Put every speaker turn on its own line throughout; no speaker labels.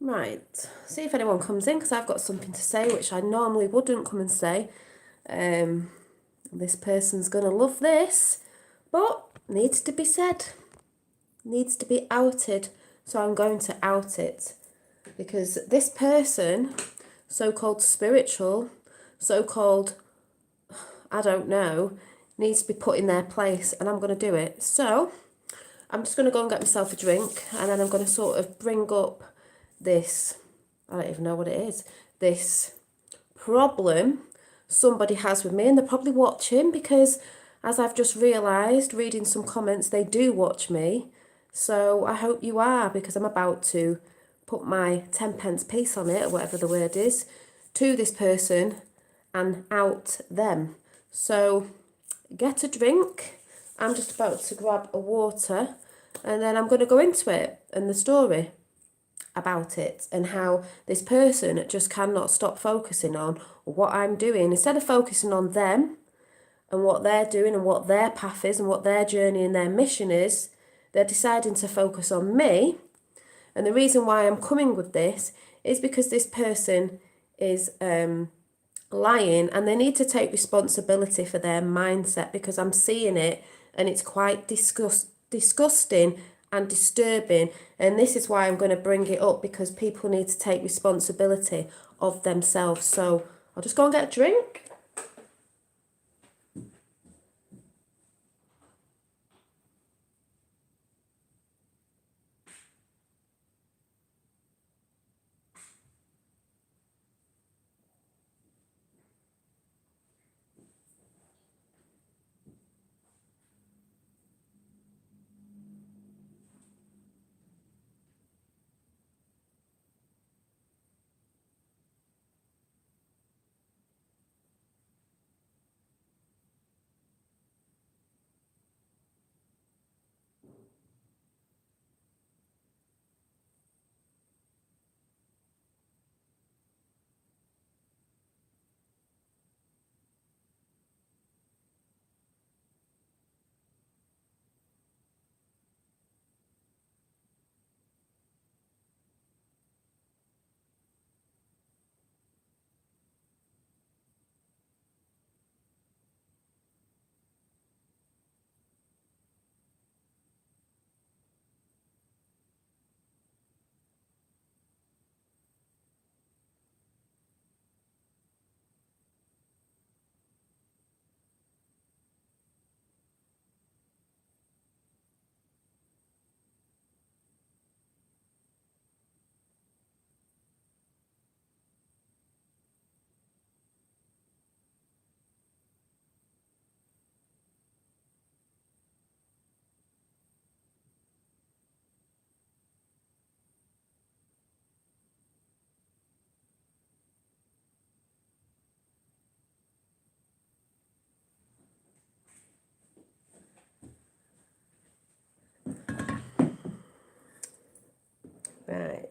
Right, see if anyone comes in because I've got something to say which I normally wouldn't come and say. This person's going to love this, but needs to be said, needs to be outed. So I'm going to out it because this person, so-called spiritual, so-called, I don't know, needs to be put in their place, and I'm going to do it. So I'm just going to go and get myself a drink, and then I'm going to sort of bring up this, I don't even know what it is, this problem somebody has with me, and they're probably watching because, as I've just realised, reading some comments, they do watch me. So I hope you are, because I'm about to put my 10 pence piece on it, or whatever the word is, to this person and out them. So get a drink. I'm just about to grab a water, and then I'm going to go into it and the story about it, and how this person just cannot stop focusing on what I'm doing. Instead of focusing on them and what they're doing and what their path is and what their journey and their mission is, they're deciding to focus on me. And the reason why I'm coming with this is because this person is lying, and they need to take responsibility for their mindset, because I'm seeing it and it's quite disgusting and disturbing. And this is why I'm going to bring it up, because people need to take responsibility of themselves. So I'll just go and get a drink. Right.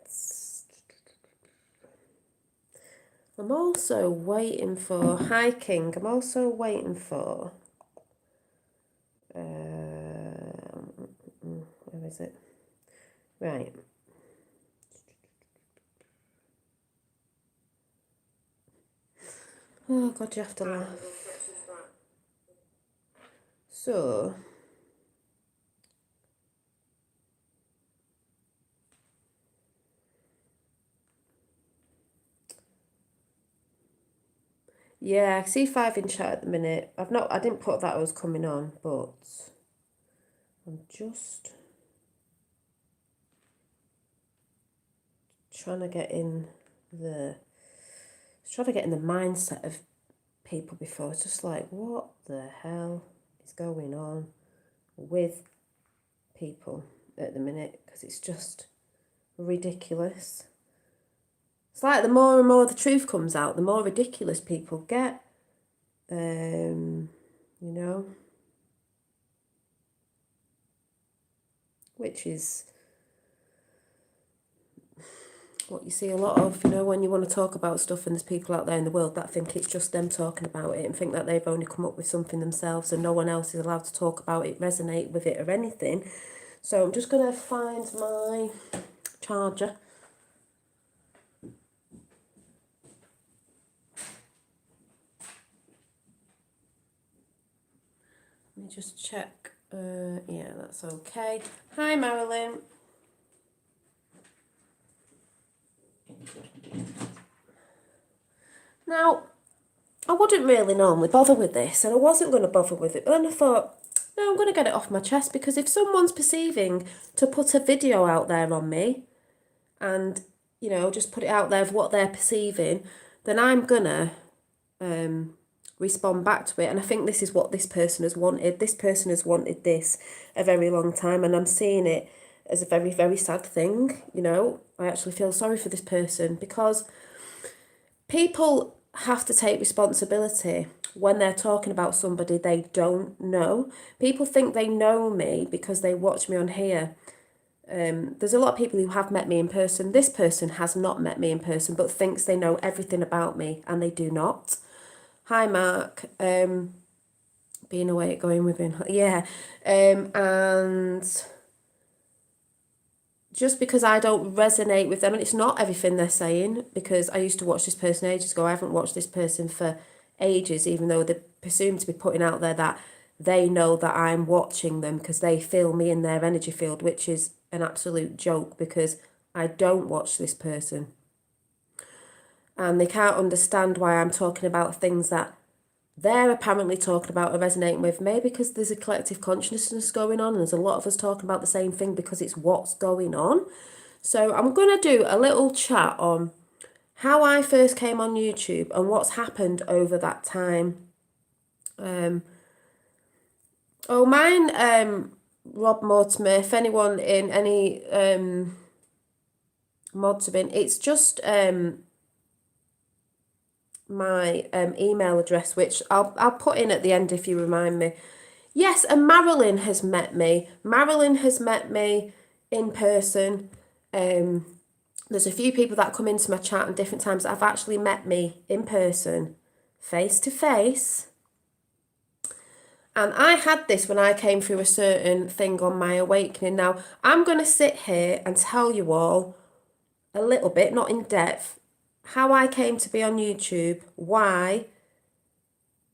I'm also waiting for hiking. I'm also waiting for where is it? Right. Oh God, you have to laugh. So yeah, I see 5 in chat at the minute. I didn't put that I was coming on, but I'm just trying to get in the mindset of people before. It's just like, what the hell is going on with people at the minute? Because it's just ridiculous. It's like the more and more the truth comes out, the more ridiculous people get. You know, which is what you see a lot of, when you want to talk about stuff and there's people out there in the world that think it's just them talking about it and think that they've only come up with something themselves and no one else is allowed to talk about it, resonate with it or anything. So I'm just going to find my charger. me just check. Yeah, that's okay. Hi, Marilyn. Now, I wouldn't really normally bother with this, and I wasn't going to bother with it, but then I thought, no, I'm going to get it off my chest, because if someone's perceiving to put a video out there on me and, you know, just put it out there of what they're perceiving, then I'm going to respond back to it. And I think this is what this person has wanted. This person has wanted this a very long time, and I'm seeing it as a very, very sad thing. You know, I actually feel sorry for this person, because people have to take responsibility when they're talking about somebody they don't know. People think they know me because they watch me on here. There's a lot of people who have met me in person. This person has not met me in person, but thinks they know everything about me, and they do not. Hi, Mark. Being away, going within. Yeah. And just because I don't resonate with them, and it's not everything they're saying, because I used to watch this person ages ago. I haven't watched this person for ages, even though they presume to be putting out there that they know that I'm watching them because they feel me in their energy field, which is an absolute joke, because I don't watch this person. And they can't understand why I'm talking about things that they're apparently talking about or resonating with. Maybe because there's a collective consciousness going on, and there's a lot of us talking about the same thing because it's what's going on. So I'm going to do a little chat on how I first came on YouTube and what's happened over that time. Rob Mortimer, if anyone in any mods have been, it's just my email address, which I'll put in at the end if you remind me. Yes, and Marilyn has met me. Marilyn has met me in person. There's a few people that come into my chat at different times that have actually met me in person, face to face. And I had this when I came through a certain thing on my awakening. Now, I'm going to sit here and tell you all a little bit, not in depth, how I came to be on YouTube, why,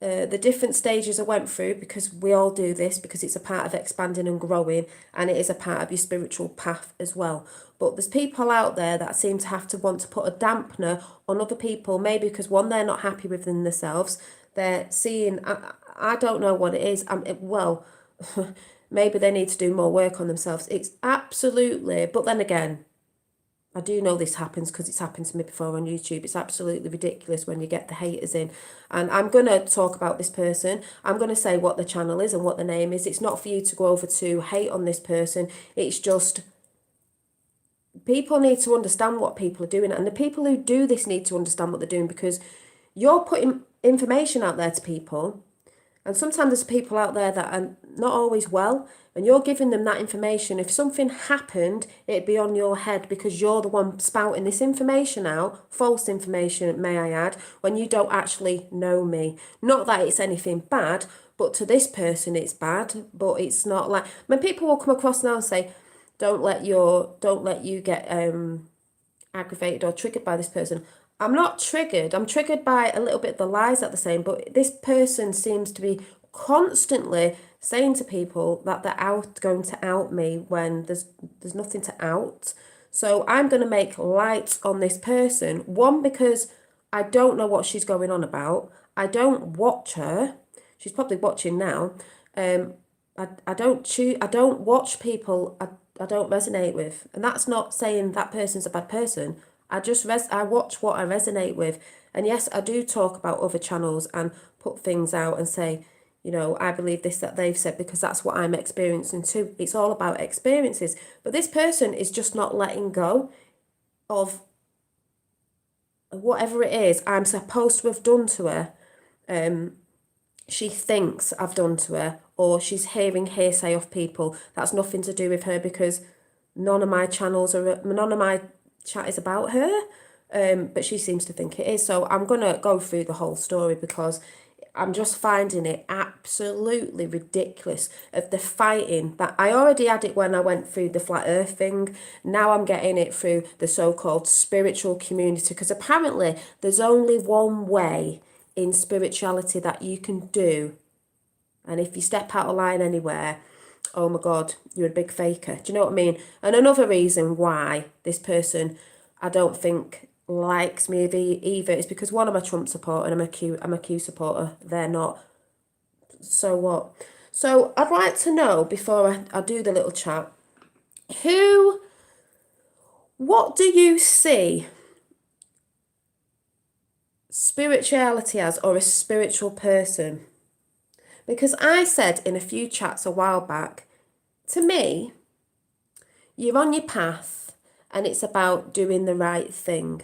the different stages I went through, because we all do this, because it's a part of expanding and growing, and it is a part of your spiritual path as well. But there's people out there that seem to have to want to put a dampener on other people, maybe because, one, they're not happy within themselves. They're seeing, I don't know what it is. Maybe they need to do more work on themselves. It's absolutely, but then again, I do know this happens because it's happened to me before on YouTube. It's absolutely ridiculous when you get the haters in. And I'm going to talk about this person. I'm going to say what the channel is and what the name is. It's not for you to go over to hate on this person. It's just, people need to understand what people are doing. And the people who do this need to understand what they're doing, because you're putting information out there to people. And sometimes there's people out there that are not always well, and you're giving them that information. If something happened, it'd be on your head, because you're the one spouting this information out, false information, may I add, when you don't actually know me. Not that it's anything bad, but to this person it's bad. But it's not like, when people will come across now and say, don't let you get aggravated or triggered by this person. I'm not triggered. I'm triggered by a little bit of the lies that they're saying, but this person seems to be constantly saying to people that they're going to out me when there's nothing to out. So I'm going to make light on this person. One, because I don't know what she's going on about. I don't watch her. She's probably watching now. I don't watch people I don't resonate with. And that's not saying that person's a bad person. I watch what I resonate with. And yes, I do talk about other channels and put things out and say, you know, I believe this, that they've said, because that's what I'm experiencing too. It's all about experiences. But this person is just not letting go of whatever it is I'm supposed to have done to her. She thinks I've done to her, or she's hearing hearsay of people. That's nothing to do with her, because none of my chat is about her. But she seems to think it is. So I'm going to go through the whole story, because I'm just finding it absolutely ridiculous of the fighting that I already had it when I went through the flat earth thing. Now I'm getting it through the so-called spiritual community, because apparently there's only one way in spirituality that you can do And if you step out of line anywhere, oh my God, you're a big faker. Do you know what I mean? And another reason why this person, I don't think likes me either is because one, I'm a Trump supporter and I'm a Q supporter. They're not. So what? So I'd like to know, before I do the little chat, what do you see spirituality as, or a spiritual person? Because I said in a few chats a while back, to me, you're on your path and it's about doing the right thing.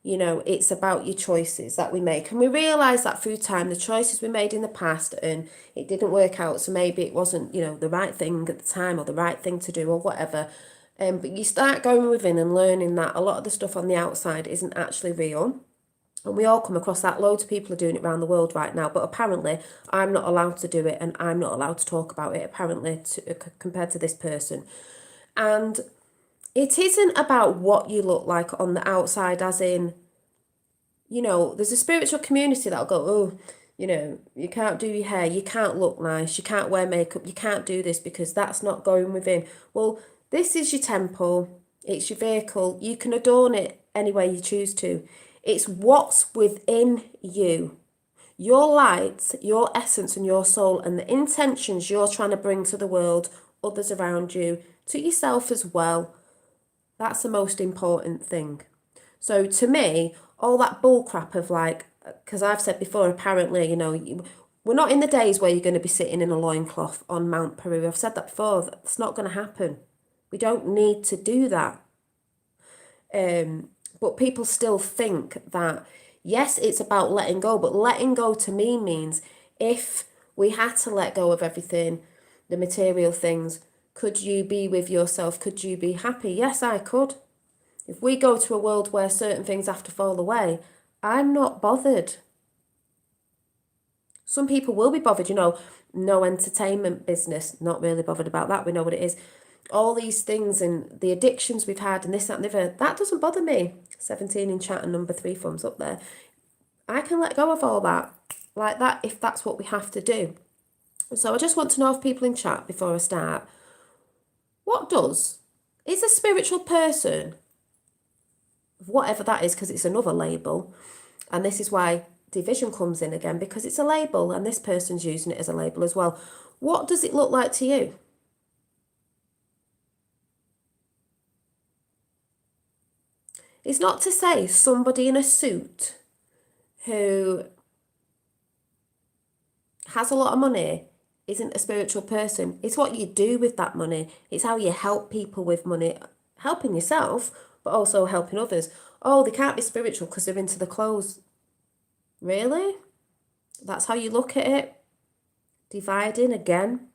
You know, it's about your choices that we make. And we realise that through time, the choices we made in the past and it didn't work out. So maybe it wasn't, you know, the right thing at the time or the right thing to do or whatever. But you start going within and learning that a lot of the stuff on the outside isn't actually real. And we all come across that. Loads of people are doing it around the world right now. But apparently, I'm not allowed to do it and I'm not allowed to talk about it, apparently, compared to this person. And it isn't about what you look like on the outside, as in, you know, there's a spiritual community that'll go, oh, you know, you can't do your hair, you can't look nice, you can't wear makeup, you can't do this because that's not going within. Well, this is your temple, it's your vehicle, you can adorn it any way you choose to. It's what's within you. Your light, your essence and your soul and the intentions you're trying to bring to the world, others around you, to yourself as well. That's the most important thing. So to me, all that bull crap of like, because I've said before, apparently, you know, we're not in the days where you're going to be sitting in a loincloth on Mount Peru. I've said that before. That's not going to happen. We don't need to do that. But people still think that, yes, it's about letting go. But letting go to me means if we had to let go of everything, the material things, could you be with yourself? Could you be happy? Yes, I could. If we go to a world where certain things have to fall away, I'm not bothered. Some people will be bothered, you know, no entertainment business, not really bothered about that. We know what it is. All these things and the addictions we've had and this, that and the other, that doesn't bother me. 17 in chat and number 3 thumbs up there. I can let go of all that like that if that's what we have to do. So I just want to know if people in chat before I start, is a spiritual person, whatever that is, because it's another label, and this is why division comes in again, because it's a label and this person's using it as a label as well. What does it look like to you? It's not to say somebody in a suit who has a lot of money isn't a spiritual person. It's what you do with that money. It's how you help people with money, helping yourself, but also helping others. Oh, they can't be spiritual because they're into the clothes. Really? That's how you look at it? Dividing again?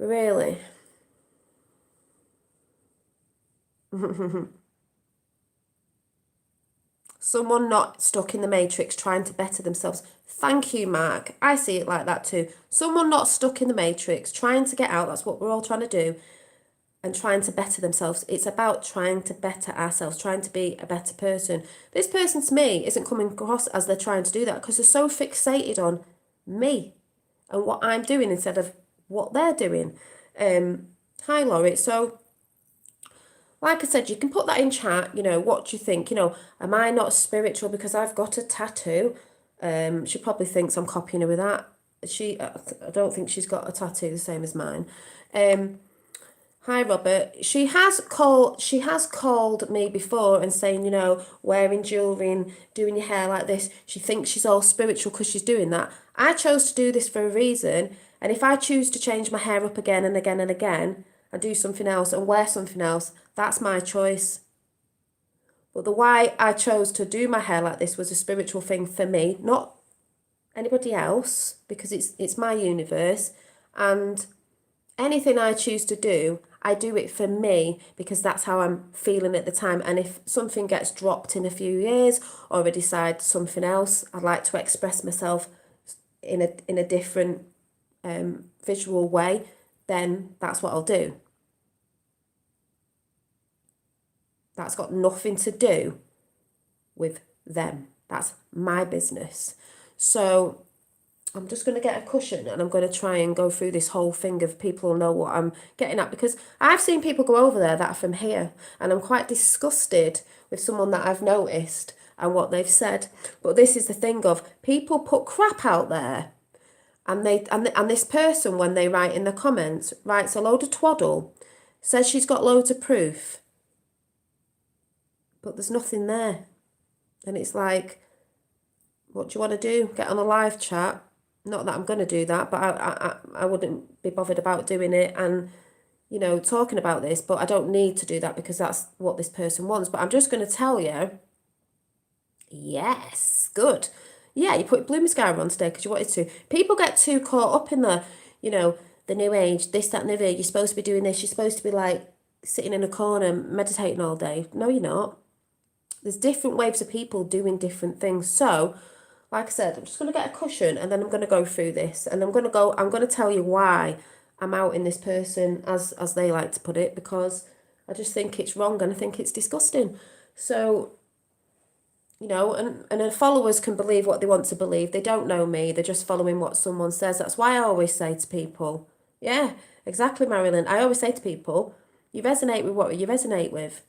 Really? Someone not stuck in the matrix trying to better themselves. Thank you, Mark. I see it like that too. Someone not stuck in the matrix trying to get out. That's what we're all trying to do. And trying to better themselves. It's about trying to better ourselves, trying to be a better person. This person to me isn't coming across as they're trying to do that because they're so fixated on me and what I'm doing instead of what they're doing. Hi, Laurie. So, like I said, you can put that in chat, you know, what do you think? You know, am I not spiritual because I've got a tattoo? She probably thinks I'm copying her with that. I don't think she's got a tattoo the same as mine. Hi, Robert. She has called me before and saying, you know, wearing jewellery and doing your hair like this. She thinks she's all spiritual because she's doing that. I chose to do this for a reason. And if I choose to change my hair up again and again and again and do something else and wear something else, that's my choice. But the why I chose to do my hair like this was a spiritual thing for me, not anybody else, because it's my universe. And anything I choose to do, I do it for me because that's how I'm feeling at the time. And if something gets dropped in a few years or I decide something else, I'd like to express myself in a different visual way, then that's what I'll do. That's got nothing to do with them. That's my business. So I'm just going to get a cushion and I'm going to try and go through this whole thing of people will know what I'm getting at, because I've seen people go over there that are from here and I'm quite disgusted with someone that I've noticed and what they've said. But this is the thing of people put crap out there, and this person, when they write in the comments, writes a load of twaddle, says she's got loads of proof, but there's nothing there. And it's like, what do you want to do? Get on a live chat? Not that I'm going to do that, but I wouldn't be bothered about doing it and, you know, talking about this, but I don't need to do that because that's what this person wants. But I'm just going to tell you, yes, good. Yeah, you put blue mascara on today because you wanted to. People get too caught up in the, you know, the new age, this, that, and the other. You're supposed to be doing this. You're supposed to be like sitting in a corner meditating all day. No, you're not. There's different waves of people doing different things. So, like I said, I'm just going to get a cushion and then I'm going to go through this. And I'm going to tell you why I'm out in this person, as they like to put it, because I just think it's wrong and I think it's disgusting. So, you know, and the followers can believe what they want to believe. They don't know me. They're just following what someone says. That's why I always say to people, yeah, exactly, Marilyn. I always say to people, you resonate with what you resonate with.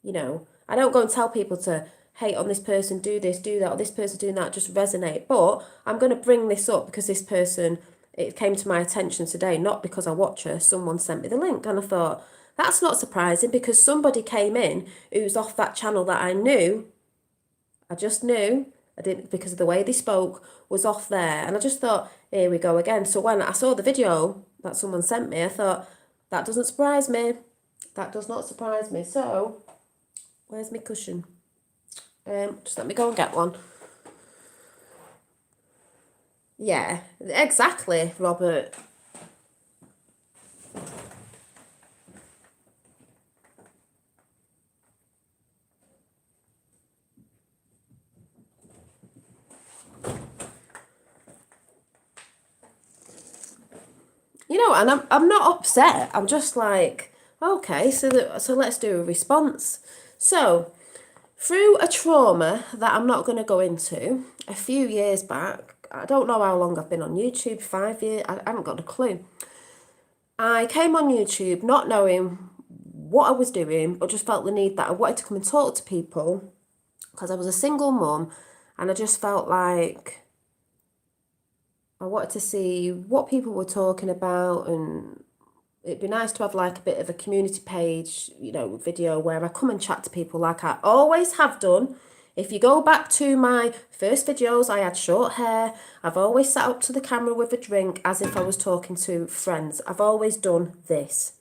You know, I don't go and tell people to hate on this person, do this, do that, or this person doing that, just resonate. But I'm going to bring this up because this person, it came to my attention today, not because I watch her, someone sent me the link. And I thought, that's not surprising because somebody came in who's off that channel that I just knew, I didn't, because of the way they spoke, was off there. And I just thought, here we go again. So when I saw the video that someone sent me, I thought, that doesn't surprise me. That does not surprise me. So, where's my cushion? Just let me go and get one. Yeah, exactly, Robert. You know, and I'm not upset. I'm just like, okay, so let's do a response. So, through a trauma that I'm not going to go into, a few years back, I don't know how long I've been on YouTube, 5 years, I haven't got a clue. I came on YouTube not knowing what I was doing, but just felt the need that I wanted to come and talk to people because I was a single mum and I just felt like I wanted to see what people were talking about, and it'd be nice to have like a bit of a community page, you know, video where I come and chat to people like I always have done. If you go back to my first videos, I had short hair. I've always sat up to the camera with a drink as if I was talking to friends. I've always done this.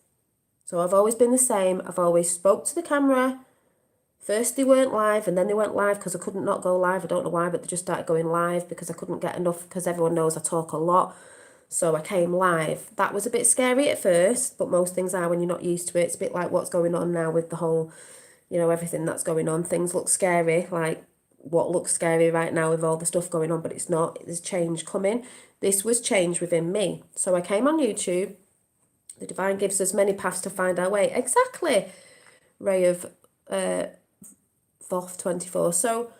So I've always been the same. I've always spoke to the camera. First they weren't live and then they went live because I couldn't not go live. I don't know why, but they just started going live because I couldn't get enough, because everyone knows I talk a lot. So I came live. That was a bit scary at first, but most things are when you're not used to it. It's a bit like what's going on now with the whole, you know, everything that's going on. Things look scary, like what looks scary right now with all the stuff going on, but it's not. There's change coming. This was change within me. So I came on YouTube. The divine gives us many paths to find our way. Exactly. Ray of Thoth 24. So,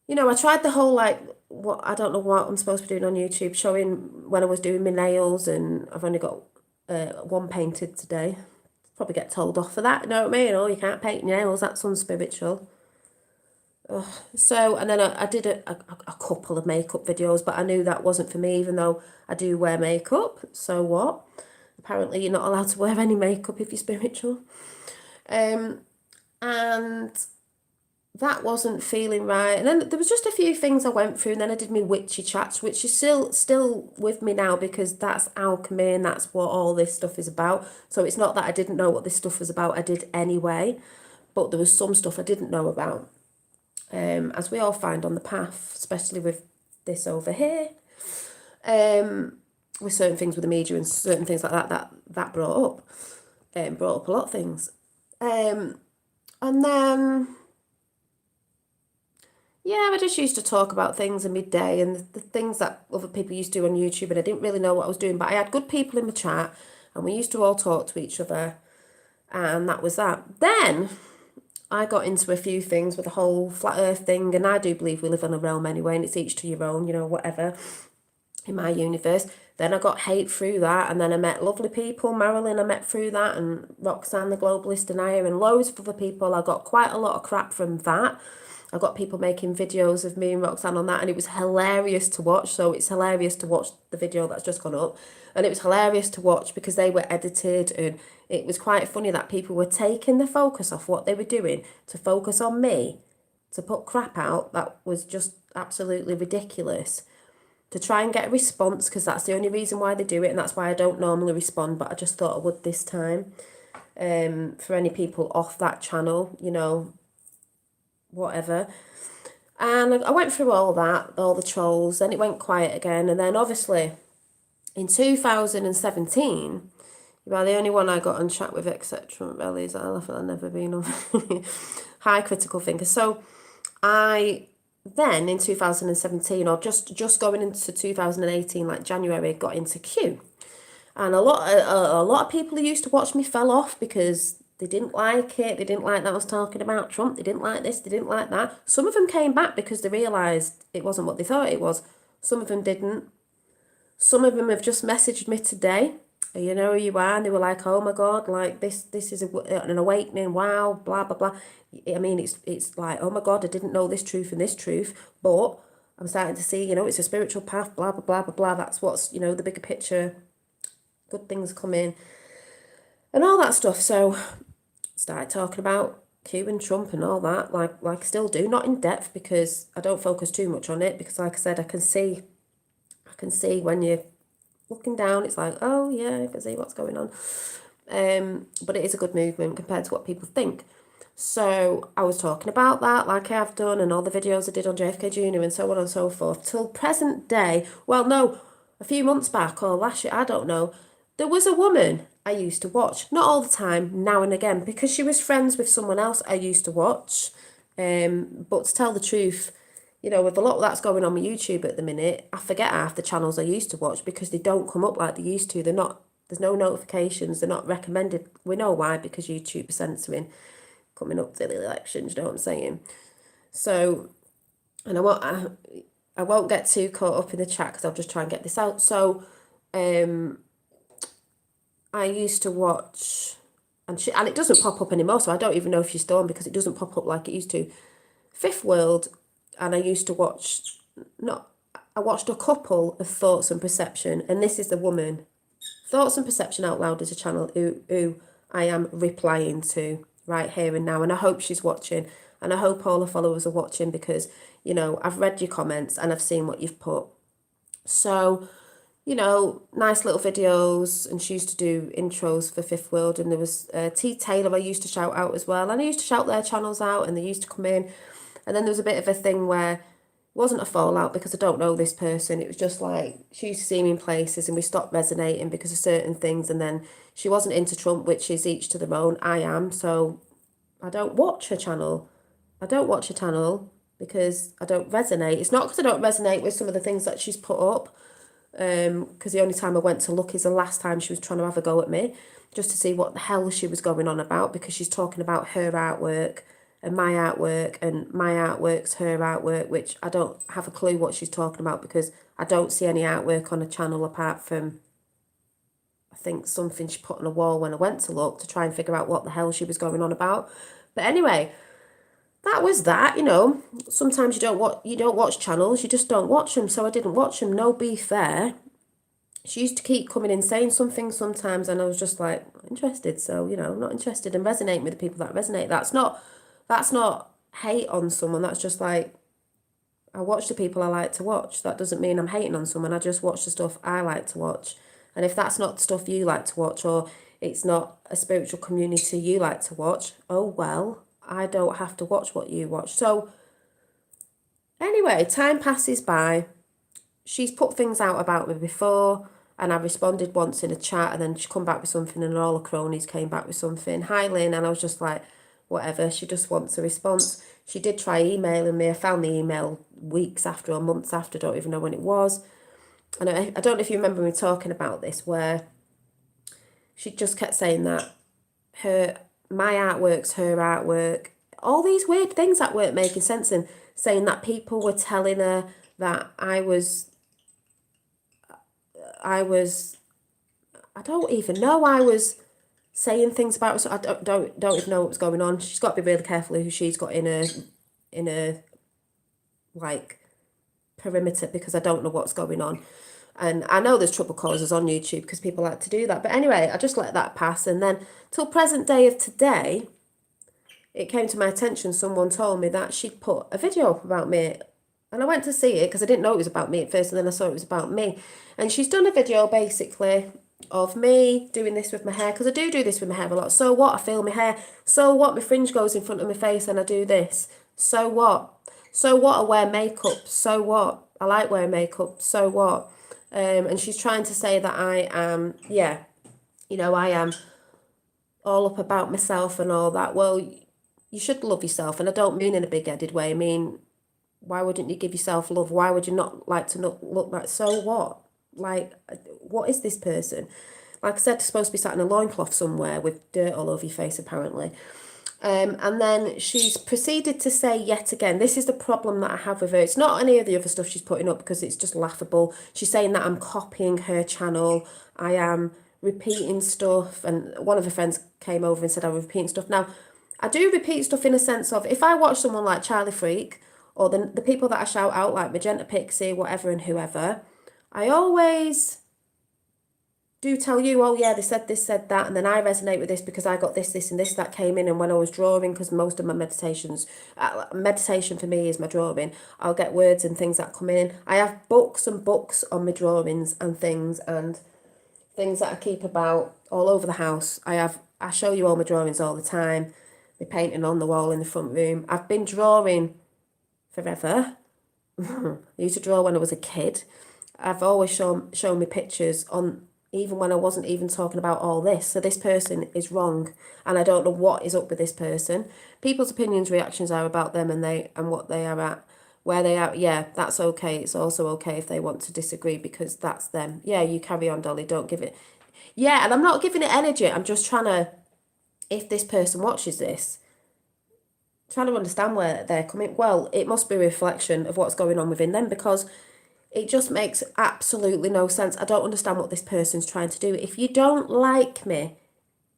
you know, I tried the whole like, what, I don't know what I'm supposed to be doing on YouTube, showing when I was doing my nails, and I've only got one painted today. Probably get told off for that, you know what I mean? Oh, you can't paint nails, that's unspiritual. So, and then I did a couple of makeup videos, but I knew that wasn't for me, even though I do wear makeup. So what? Apparently you're not allowed to wear any makeup if you're spiritual. And that wasn't feeling right. And then there was just a few things I went through, and then I did my witchy chats, which is still with me now because that's alchemy and that's what all this stuff is about. So it's not that I didn't know what this stuff was about, I did anyway, but there was some stuff I didn't know about. As we all find on the path, especially with this over here, with certain things with the media and certain things like that brought up a lot of things. And then, yeah, I just used to talk about things in midday and the things that other people used to do on YouTube, and I didn't really know what I was doing, but I had good people in the chat and we used to all talk to each other, and that was that. Then I got into a few things with the whole flat earth thing, and I do believe we live on a realm anyway, and it's each to your own, you know, whatever. in my universe. Then I got hate through that, and then I met lovely people. Marilyn I met through that, and Roxanne the Globalist Denier, and loads of other people. I got quite a lot of crap from that. I got people making videos of me and Roxanne on that, and it was hilarious to watch. So it's hilarious to watch the video that's just gone up, and it was hilarious to watch because they were edited, and it was quite funny that people were taking the focus off what they were doing to focus on me, to put crap out that was just absolutely ridiculous, to try and get a response, because that's the only reason why they do it, and that's why I don't normally respond, but I just thought I would this time. For any people off that channel, you know, whatever. And I went through all that, all the trolls, then it went quiet again, and then obviously in 2017, well, the only one I got on chat with, etc. Really, is I've never been on High Critical Thinker. So I then in 2017, or just going into 2018, like January, got into Q, and a lot of people who used to watch me fell off because they didn't like it. They didn't like that I was talking about Trump. They didn't like this. They didn't like that. Some of them came back because they realised it wasn't what they thought it was. Some of them didn't. Some of them have just messaged me today. You know who you are, and they were like, "Oh my God, like this is an awakening. Wow, blah blah blah." I mean, it's like, "Oh my God, I didn't know this truth and this truth," but I'm starting to see, you know, it's a spiritual path. Blah blah blah blah blah. That's what's, you know, the bigger picture. Good things come in, and all that stuff. So, started talking about Q and Trump and all that, like I still do, not in depth because I don't focus too much on it, because like I said, I can see when you're looking down, it's like, oh yeah, I can see what's going on. But it is a good movement compared to what people think. So I was talking about that, like I have done, and all the videos I did on JFK Jr. and so on and so forth, till present day. Well, no, a few months back or last year, I don't know, there was a woman I used to watch, not all the time, now and again, because she was friends with someone else I used to watch. But to tell the truth, you know, with a lot that's going on with YouTube at the minute, I forget half the channels I used to watch because they don't come up like they used to. They're not, there's no notifications, they're not recommended. We know why, because YouTube is censoring coming up to the elections, you know what I'm saying? So, and I won't get too caught up in the chat because I'll just try and get this out. So, I used to watch, and it doesn't pop up anymore, so I don't even know if she's still on because it doesn't pop up like it used to. Fifth World, and I used to watch, I watched a couple of Thoughts and Perception, and this is the woman. Thoughts and Perception Out Loud is a channel who I am replying to right here and now, and I hope she's watching, and I hope all the followers are watching, because, you know, I've read your comments and I've seen what you've put. So, you know, nice little videos, and she used to do intros for Fifth World, and there was T Taylor I used to shout out as well, and I used to shout their channels out, and they used to come in, and then there was a bit of a thing where it wasn't a fallout because I don't know this person, it was just like she used to see me in places and we stopped resonating because of certain things, and then she wasn't into Trump, which is each to their own. I am, so I don't watch her channel. I don't watch her channel because I don't resonate. It's not because I don't resonate with some of the things that she's put up, because the only time I went to look is the last time she was trying to have a go at me, just to see what the hell she was going on about, because she's talking about her artwork and my artwork, and my artwork's her artwork, which I don't have a clue what she's talking about, because I don't see any artwork on a channel apart from, I think, something she put on a wall when I went to look to try and figure out what the hell she was going on about. But anyway, that was that, you know. Sometimes you don't watch channels, you just don't watch them. So I didn't watch them, no beef there. She used to keep coming in saying something sometimes, and I was just like, not interested. So, you know, I'm not interested in resonating with the people that resonate. That's not hate on someone. That's just like, I watch the people I like to watch. That doesn't mean I'm hating on someone. I just watch the stuff I like to watch. And if that's not stuff you like to watch, or it's not a spiritual community you like to watch, oh well, I don't have to watch what you watch. So anyway, time passes by. She's put things out about me before, and I responded once in a chat, and then she come back with something, and all the cronies came back with something. Hi, Lynn. And I was just like, whatever. She just wants a response. She did try emailing me. I found the email weeks after or months after. Don't even know when it was. And I don't know if you remember me talking about this, where she just kept saying that my artwork's her artwork. All these weird things that weren't making sense, and saying that people were telling her that I was I don't even know, I was saying things about her, so I don't even know what was going on. She's got to be really careful who she's got in a like perimeter, because I don't know what's going on. And I know there's trouble causers on YouTube because people like to do that. But anyway, I just let that pass. And then till present day of today, it came to my attention, someone told me that she'd put a video up about me. And I went to see it because I didn't know it was about me at first, and then I saw it was about me. And she's done a video basically of me doing this with my hair, because I do this with my hair a lot. So what? I feel my hair. So what? My fringe goes in front of my face and I do this. So what? So what? I wear makeup. So what? I like wearing makeup. So what? And she's trying to say that I am, yeah, I am all up about myself and all that. Well, you should love yourself, and I don't mean in a big-headed way. I mean, why wouldn't you give yourself love? Why would you not like to look like, so what? Like, what is this person? Like I said, supposed to be sat in a loincloth somewhere with dirt all over your face, apparently. And then she's proceeded to say yet again, this is the problem that I have with her. It's not any of the other stuff she's putting up because it's just laughable. She's saying that I'm copying her channel. I am repeating stuff. And one of her friends came over and said I'm repeating stuff. Now, I do repeat stuff in a sense of, if I watch someone like Charlie Freak, or the people that I shout out like Magenta Pixie, whatever and whoever, I always do tell you, oh yeah, they said this, said that, and then I resonate with this because I got this, and this that came in, and when I was drawing, because most of my meditation for me is my drawing, I'll get words and things that come in. I have books and books on my drawings and things that I keep about all over the house. I show you all my drawings all the time, my painting on the wall in the front room. I've been drawing forever. I used to draw when I was a kid. I've always shown me pictures on, even when I wasn't even talking about all this. So this person is wrong, and I don't know what is up with this person. People's opinions, reactions are about them, and what they are at, where they are. Yeah, that's okay. It's also okay if they want to disagree, because that's them. Yeah, you carry on, Dolly. Don't give it. Yeah, and I'm not giving it energy. I'm just trying to, if this person watches this, trying to understand where they're coming. Well, it must be a reflection of what's going on within them, because it just makes absolutely no sense. I don't understand what this person's trying to do. If you don't like me,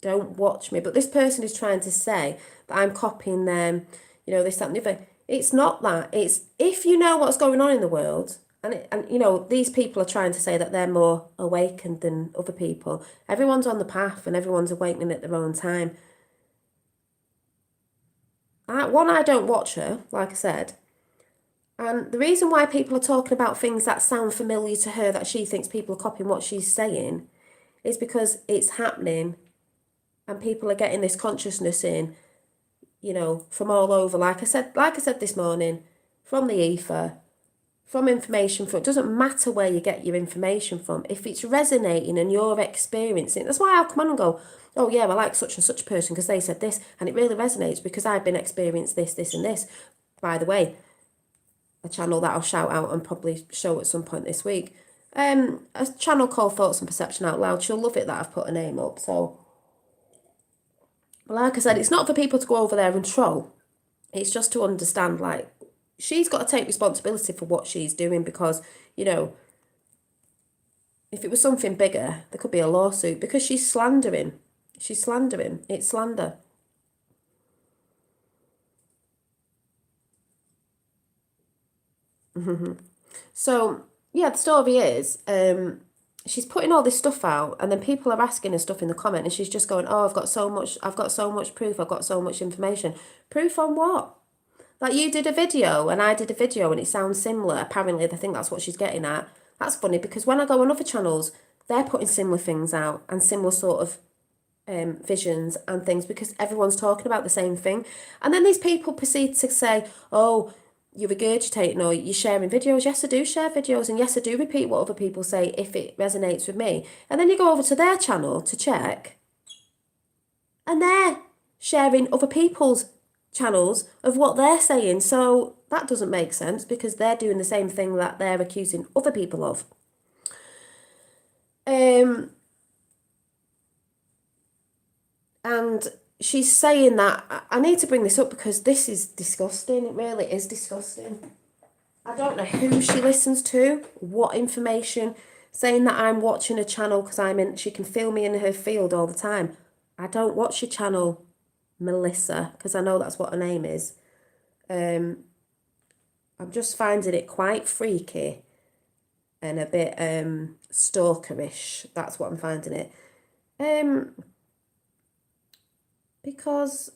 don't watch me. But this person is trying to say that I'm copying them, this, that, and the other. It's not that. It's, if you know what's going on in the world, and these people are trying to say that they're more awakened than other people. Everyone's on the path and everyone's awakening at their own time. I don't watch her, like I said. And the reason why people are talking about things that sound familiar to her, that she thinks people are copying what she's saying, is because it's happening and people are getting this consciousness in, from all over. Like I said this morning, from the ether, from information from, it doesn't matter where you get your information from. If it's resonating and you're experiencing, that's why I'll come on and go, oh yeah, I like such and such person because they said this, and it really resonates because I've been experienced this, this and this. By the way, a channel that I'll shout out and probably show at some point this week. A channel called Thoughts and Perception Out Loud. She'll love it that I've put a name up. So, like I said, it's not for people to go over there and troll. It's just to understand, like, she's got to take responsibility for what she's doing, because, if it was something bigger, there could be a lawsuit, because she's slandering. She's slandering. It's slander. So, yeah, the story is, she's putting all this stuff out, and then people are asking her stuff in the comment, and she's just going, oh, I've got so much proof, I've got so much information. Proof on what? Like, you did a video and I did a video and it sounds similar. Apparently, they think that's what she's getting at. That's funny, because when I go on other channels, they're putting similar things out and similar sort of visions and things, because everyone's talking about the same thing. And then these people proceed to say, oh, you're regurgitating or you're sharing videos. Yes, I do share videos, and yes, I do repeat what other people say if it resonates with me. And then you go over to their channel to check, and they're sharing other people's channels of what they're saying. So that doesn't make sense, because they're doing the same thing that they're accusing other people of. And she's saying that, I need to bring this up because this is disgusting. It really is disgusting. I don't know who she listens to, what information saying that I'm watching a channel because she can feel me in her field all the time. I don't watch your channel, Melissa, because I know that's what her name is. I'm just finding it quite freaky and a bit stalkerish. That's what I'm finding it. Because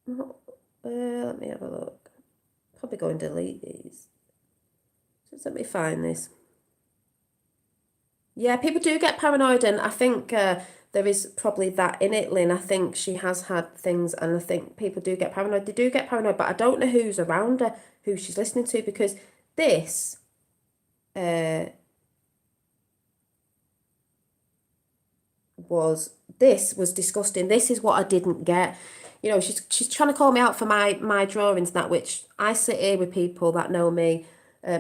let me have a look. Probably go and delete these. Just let me find this. Yeah, people do get paranoid, and I think there is probably that in it, Lynn. I think she has had things, and I think people do get paranoid. They do get paranoid, but I don't know who's around her, who she's listening to, because this was disgusting. This is what I didn't get. You know, she's trying to call me out for my drawings and that, which I sit here with people that know me.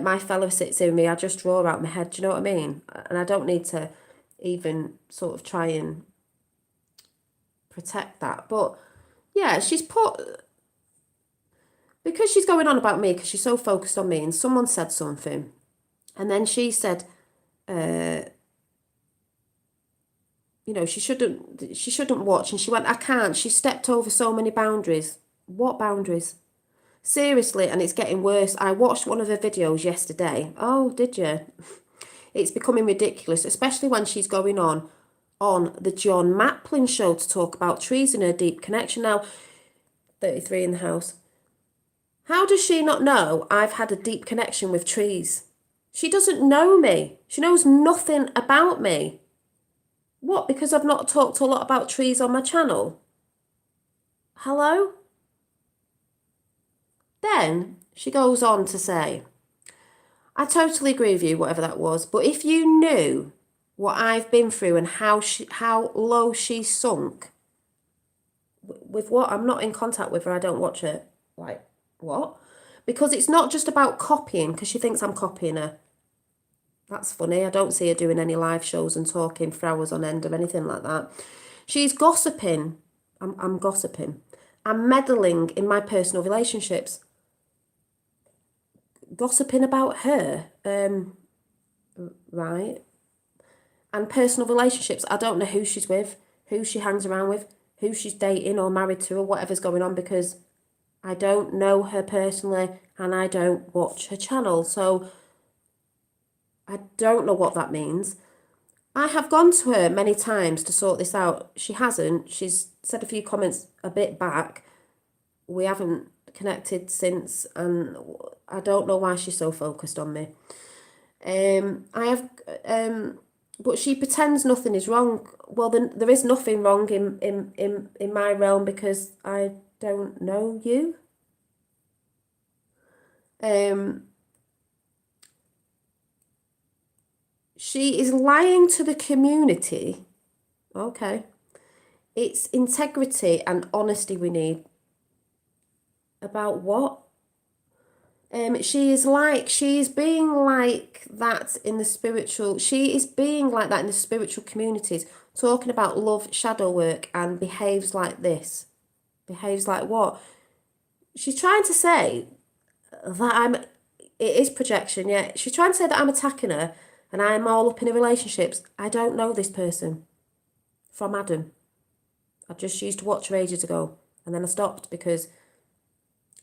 My fellow sits here with me. I just draw out my head. Do you know what I mean? And I don't need to even sort of try and protect that. But yeah, she's put, because she's going on about me because she's so focused on me, and someone said something, and then she said, you know, she shouldn't watch, and she went, I can't. She stepped over so many boundaries. What boundaries? Seriously, and it's getting worse. I watched one of her videos yesterday. Oh, did you? It's becoming ridiculous, especially when she's going on the John Maplin show to talk about trees and her deep connection. Now, 33 in the house. How does she not know I've had a deep connection with trees? She doesn't know me. She knows nothing about me. What, because I've not talked a lot about trees on my channel? Hello? Then she goes on to say, I totally agree with you, whatever that was, but if you knew what I've been through and how low she sunk, with what? I'm not in contact with her, I don't watch her. Like, what? Because it's not just about copying, because she thinks I'm copying her. That's funny. I don't see her doing any live shows and talking for hours on end or anything like that. She's gossiping. I'm gossiping. I'm meddling in my personal relationships. Gossiping about her. Right. And personal relationships. I don't know who she's with, who she hangs around with, who she's dating or married to, or whatever's going on, because I don't know her personally and I don't watch her channel. So I don't know what that means. I have gone to her many times to sort this out. She hasn't. She's said a few comments a bit back. We haven't connected since, and I don't know why she's so focused on me. But she pretends nothing is wrong. Well, then there is nothing wrong in my realm because I don't know you. She is lying to the community. Okay. It's integrity and honesty we need. About what? She is being like that in the spiritual. She is being like that in the spiritual communities, talking about love, shadow work, and behaves like this. Behaves like what? She's trying to say that it is projection, yeah. She's trying to say that I'm attacking her and I'm all up in her relationships. I don't know this person from Adam. I just used to watch her ages ago, and then I stopped because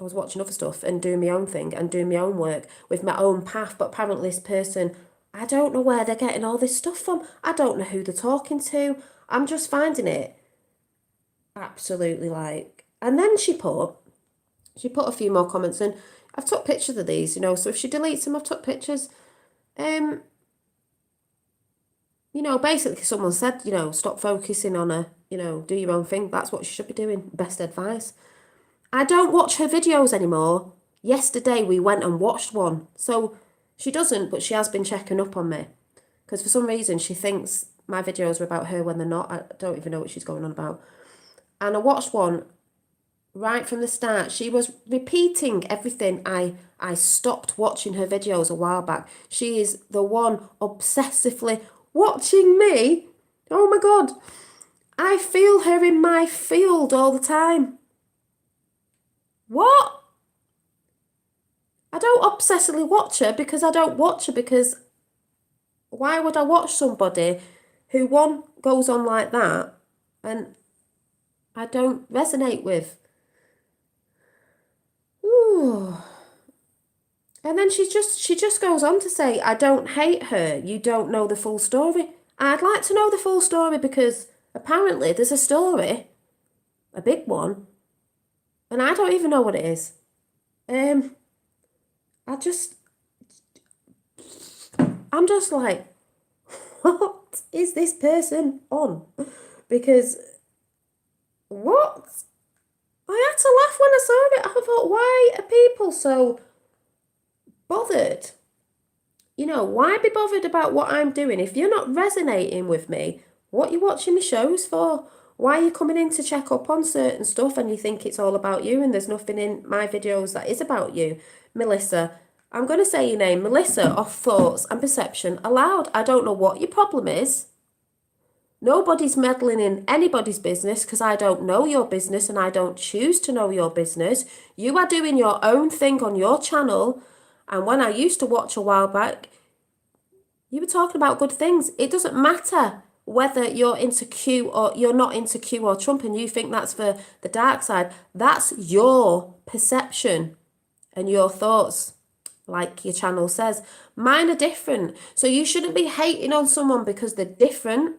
I was watching other stuff and doing my own thing and doing my own work with my own path. But apparently this person, I don't know where they're getting all this stuff from. I don't know who they're talking to. I'm just finding it absolutely like... And then she put a few more comments, and I've took pictures of these, you know, so if she deletes them, I've took pictures. You know, basically someone said, you know, stop focusing on her, you know, do your own thing. That's what she should be doing. Best advice. I don't watch her videos anymore. Yesterday we went and watched one. So she doesn't, but she has been checking up on me. Because for some reason she thinks my videos are about her when they're not. I don't even know what she's going on about. And I watched one right from the start. She was repeating everything. I stopped watching her videos a while back. She is the one obsessively watching me. Oh my God. I feel her in my field all the time. What? I don't obsessively watch her because I don't watch her because why would I watch somebody who, one, goes on like that and I don't resonate with? Ooh. And then she just goes on to say, I don't hate her. You don't know the full story. I'd like to know the full story because apparently there's a story, a big one, and I don't even know what it is. I just, I'm just like, what is this person on? Because what? I had to laugh when I saw it. I thought, why are people so bothered? You know, why be bothered about what I'm doing? If you're not resonating with me, what are you watching my shows for? Why are you coming in to check up on certain stuff and you think it's all about you and there's nothing in my videos that is about you? Melissa, I'm going to say your name, Melissa, of Thoughts and Perception Aloud. I don't know what your problem is. Nobody's meddling in anybody's business because I don't know your business and I don't choose to know your business. You are doing your own thing on your channel. And when I used to watch a while back, you were talking about good things. It doesn't matter whether you're into Q or you're not into Q or Trump and you think that's for the dark side. That's your perception and your thoughts, like your channel says. Mine are different. So you shouldn't be hating on someone because they're different.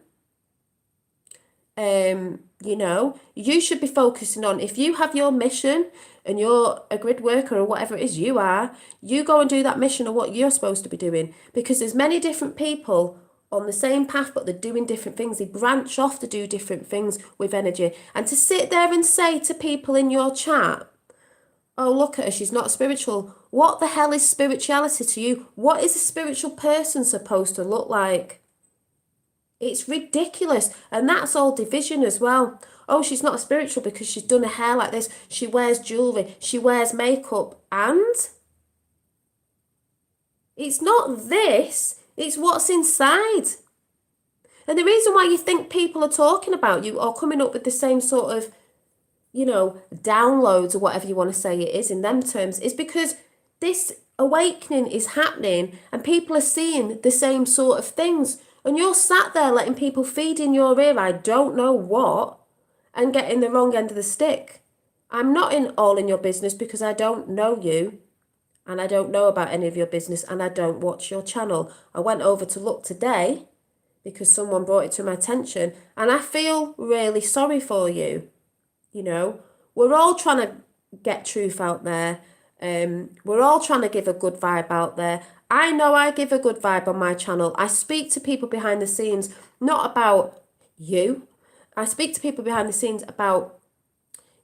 You know, you should be focusing on, if you have your mission and you're a grid worker or whatever it is you are, you go and do that mission or what you're supposed to be doing, because there's many different people on the same path, but they're doing different things. They branch off to do different things with energy. And to sit there and say to people in your chat, oh, look at her, she's not spiritual. What the hell is spirituality to you? What is a spiritual person supposed to look like? It's ridiculous. And that's all division as well. Oh, she's not spiritual because she's done her hair like this. She wears jewellery. She wears makeup. And it's not this. It's what's inside. And the reason why you think people are talking about you or coming up with the same sort of, you know, downloads or whatever you want to say it is in them terms is because this awakening is happening and people are seeing the same sort of things. And you're sat there letting people feed in your ear, I don't know what, and getting the wrong end of the stick. I'm not all in your business because I don't know you and I don't know about any of your business and I don't watch your channel. I went over to look today because someone brought it to my attention and I feel really sorry for you. You know, we're all trying to get truth out there. We're all trying to give a good vibe out there. I know I give a good vibe on my channel. I speak to people behind the scenes, not about you. I speak to people behind the scenes about,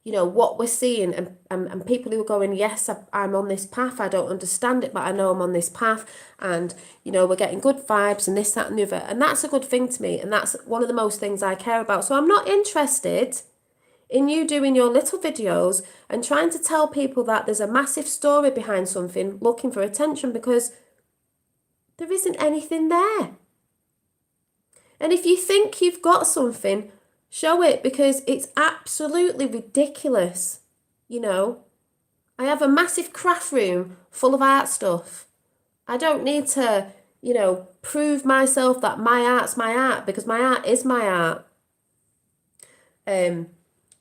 you know, what we're seeing and people who are going, yes, I'm on this path. I don't understand it, but I know I'm on this path. And, you know, we're getting good vibes and this, that and the other. And that's a good thing to me. And that's one of the most things I care about. So I'm not interested in you doing your little videos and trying to tell people that there's a massive story behind something, looking for attention, because there isn't anything there. And if you think you've got something, show it, because it's absolutely ridiculous. You know, I have a massive craft room full of art stuff. I don't need to, you know, prove myself that my art's my art, because my art is my art.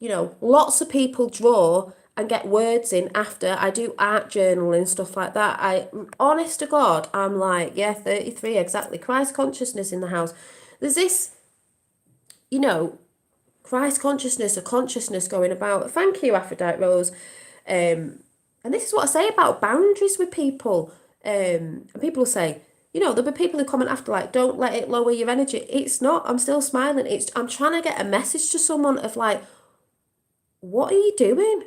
You know, lots of people draw and get words in after. I do art journaling and stuff like that. Honest to God, I'm like, yeah, 33, exactly. Christ consciousness in the house. There's this, you know, Christ consciousness, a consciousness going about. Thank you, Aphrodite Rose. And this is what I say about boundaries with people. And people will say, you know, there'll be people who comment after like, don't let it lower your energy. It's not. I'm still smiling. I'm trying to get a message to someone of like, what are you doing?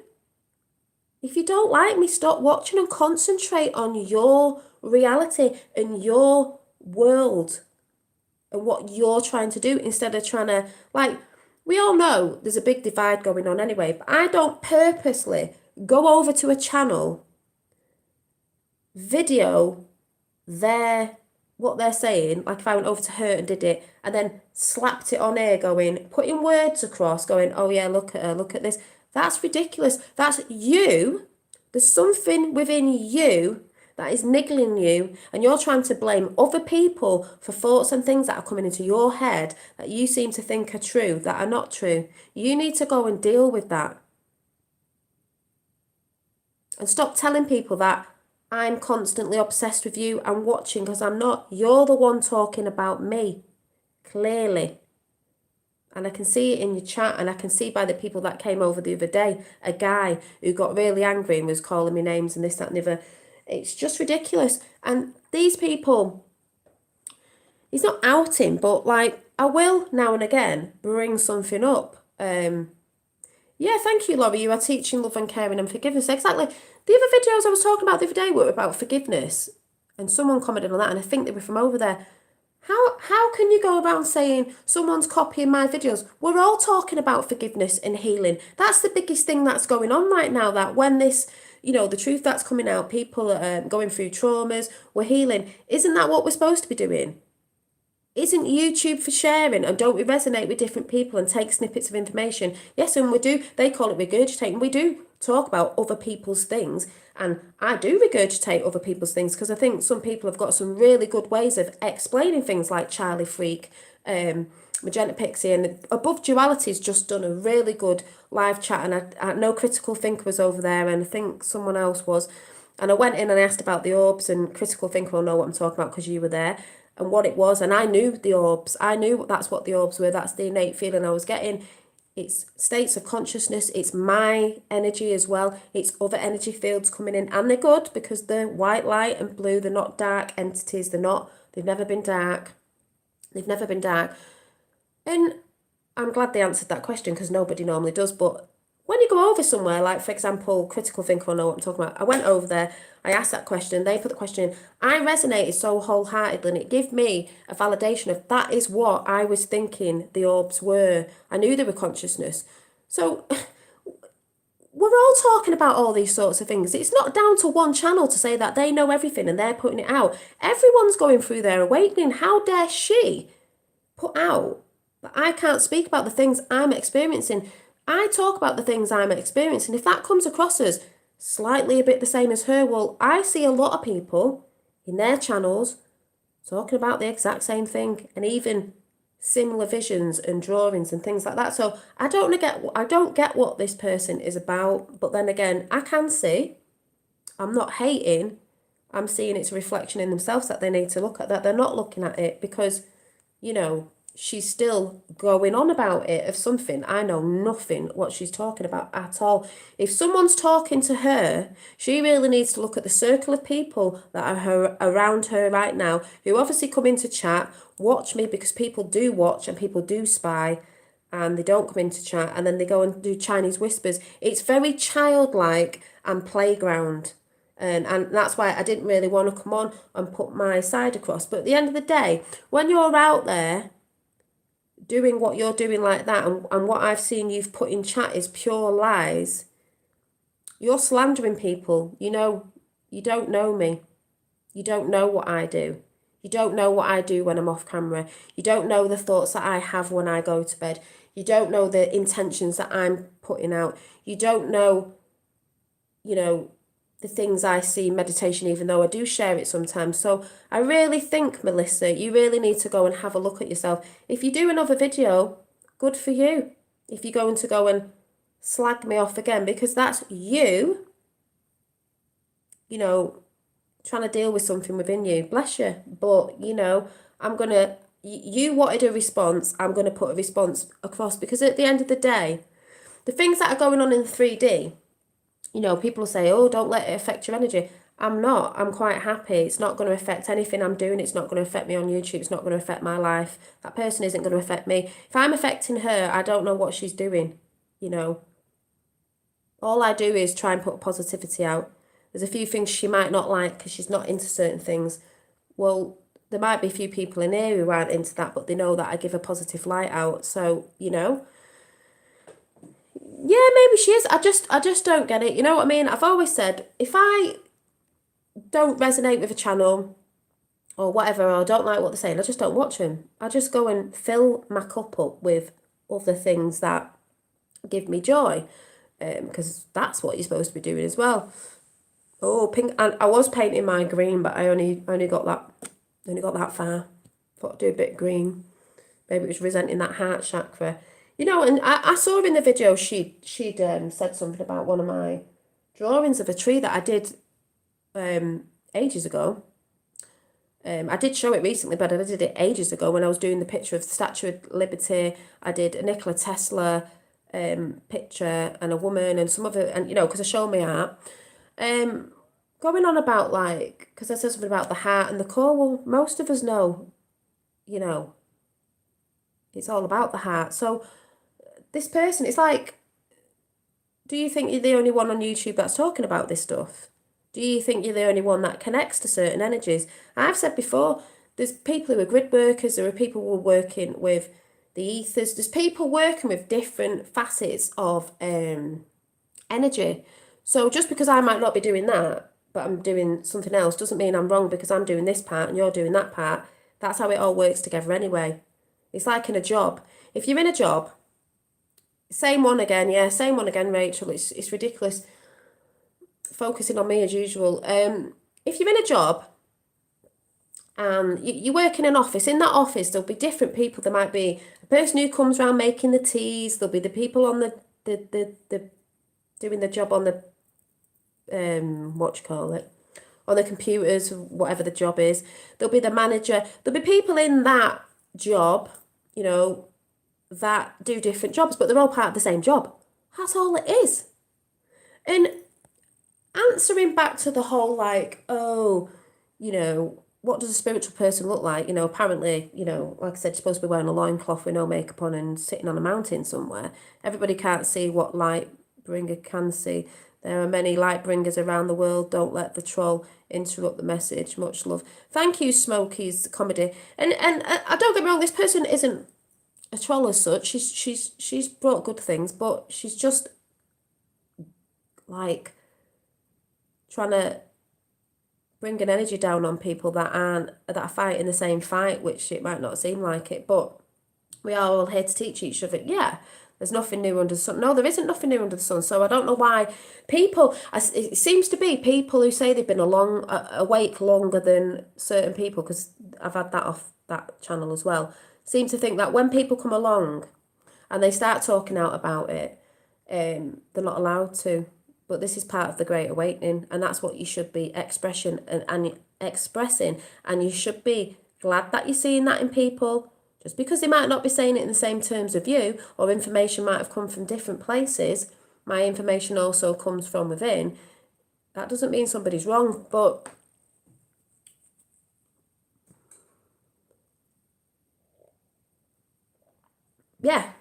If you don't like me, stop watching and concentrate on your reality and your world and what you're trying to do instead of trying to, like, we all know there's a big divide going on anyway, but I don't purposely go over to a channel, video what they're saying, like if I went over to her and did it and then slapped it on air going, putting words across going, oh yeah, look at her, look at this. That's ridiculous. That's you. There's something within you that is niggling you, and you're trying to blame other people for thoughts and things that are coming into your head that you seem to think are true, that are not true. You need to go and deal with that. And stop telling people that I'm constantly obsessed with you and watching, because I'm not. You're the one talking about me, clearly. And I can see it in your chat, and I can see by the people that came over the other day, a guy who got really angry and was calling me names and this, that, and the other. It's just ridiculous. And these people, he's not outing, but like, I will now and again bring something up. Yeah, thank you, Laurie. You are teaching love and caring and forgiveness. Exactly. The other videos I was talking about the other day were about forgiveness, and someone commented on that, and I think they were from over there. How can you go about saying someone's copying my videos? We're all talking about forgiveness and healing. That's the biggest thing that's going on right now, that when this, the truth that's coming out, people are going through traumas, we're healing. Isn't that what we're supposed to be doing? Isn't YouTube for sharing? And don't we resonate with different people and take snippets of information? Yes, and we do. They call it regurgitating. We do talk about other people's things. And I do regurgitate other people's things, because I think some people have got some really good ways of explaining things, like Charlie Freak, Magenta Pixie, and Above Duality's just done a really good live chat. And I know Critical Thinker was over there, and I think someone else was. And I went in and I asked about the orbs, and Critical Thinker will know what I'm talking about because you were there, and what it was. And I knew the orbs. I knew that's what the orbs were. That's the innate feeling I was getting. It's states of consciousness. It's my energy as well. It's other energy fields coming in. And they're good because they're white light and blue. They're not dark entities. They've never been dark. They've never been dark. And I'm glad they answered that question, because nobody normally does. But when you go over somewhere, like, for example, Critical Thinker will know what I'm talking about. I went over there, I asked that question, they put the question in. I resonated so wholeheartedly, and it gave me a validation of that is what I was thinking the orbs were. I knew they were consciousness. So we're all talking about all these sorts of things. It's not down to one channel to say that they know everything and they're putting it out. Everyone's going through their awakening. How dare she put out that I can't speak about the things I'm experiencing? I talk about the things I'm experiencing. If that comes across as slightly a bit the same as her, well, I see a lot of people in their channels talking about the exact same thing, and even similar visions and drawings and things like that. So I don't get what this person is about. But then again, I can see, I'm not hating, I'm seeing it's a reflection in themselves that they need to look at, that they're not looking at it, because, she's still going on about it of something. I know nothing what she's talking about at all. If someone's talking to her, she really needs to look at the circle of people that are around her right now, who obviously come into chat, watch me, because people do watch and people do spy, and they don't come into chat, and then they go and do Chinese whispers. It's very childlike and playground. And that's why I didn't really want to come on and put my side across. But at the end of the day, when you're out there doing what you're doing like that, and what I've seen you've put in chat is pure lies, you're slandering people. You don't know me. You don't know what I do. You don't know what I do when I'm off camera. You don't know the thoughts that I have when I go to bed. You don't know the intentions that I'm putting out. You don't know, the things I see in meditation, even though I do share it sometimes. So I really think, Melissa, you really need to go and have a look at yourself. If you do another video, good for you. If you're going to go and slag me off again, because that's you, trying to deal with something within you. Bless you. But, you wanted a response, I'm going to put a response across, because at the end of the day, the things that are going on in 3D, people will say, oh, don't let it affect your energy. I'm not. I'm quite happy. It's not going to affect anything I'm doing. It's not going to affect me on YouTube. It's not going to affect my life. That person isn't going to affect me. If I'm affecting her, I don't know what she's doing, All I do is try and put positivity out. There's a few things she might not like because she's not into certain things. Well, there might be a few people in here who aren't into that, but they know that I give a positive light out. So, yeah, maybe she is. I just don't get it. You know what I mean? I've always said, if I don't resonate with a channel or whatever, or don't like what they're saying, I just don't watch them. I just go and fill my cup up with other things that give me joy, because that's what you're supposed to be doing as well. Oh, pink. And I was painting my green, but I only got that far. Thought I'd do a bit green. Maybe it was resenting that heart chakra. You know, and I saw in the video she'd said something about one of my drawings of a tree that I did ages ago. I did show it recently, but I did it ages ago when I was doing the picture of the Statue of Liberty. I did a Nikola Tesla picture and a woman and some other, and you know, because I show my art. Going on about like, because I said something about the heart and the core. Well, most of us know, you know, it's all about the heart. So this person, it's like, do you think you're the only one on YouTube that's talking about this stuff? Do you think you're the only one that connects to certain energies? I've said before, there's people who are grid workers, there are people who are working with the ethers, there's people working with different facets of energy. So just because I might not be doing that, but I'm doing something else, doesn't mean I'm wrong because I'm doing this part and you're doing that part. That's how it all works together anyway. It's like in a job. If you're in a job, same one again, Rachel. It's ridiculous focusing on me as usual. If you're in a job and you work in an office, in that office there'll be different people. There might be a person who comes around making the teas. There'll be the people on the doing the job on the what you call it, on the computers, whatever the job is. There'll be the manager. There'll be people in that job, you know, that do different jobs, but they're all part of the same job. That's all it is. And answering back to the whole like, oh, you know, what does a spiritual person look like? You know, apparently, you know, like I said, you're supposed to be wearing a loincloth with no makeup on and sitting on a mountain somewhere. Everybody can't see what light bringer can see. There are many light bringers around the world. Don't let the troll interrupt the message. Much love. Thank you, Smokey's comedy. And I don't get me wrong, this person isn't a troll as such. She's brought good things, but she's just like trying to bring an energy down on people that are fighting the same fight, which it might not seem like it, but we are all here to teach each other. Yeah, there's nothing new under the sun. No, there isn't nothing new under the sun. So I don't know why people, it seems to be people who say they've been awake longer than certain people, because I've had that off that channel as well, seem to think that when people come along and they start talking out about it, they're not allowed to. But this is part of the Great Awakening, and that's what you should be expressing, and you should be glad that you're seeing that in people. Just because they might not be saying it in the same terms of you, or information might have come from different places, my information also comes from within, that doesn't mean somebody's wrong. But yeah,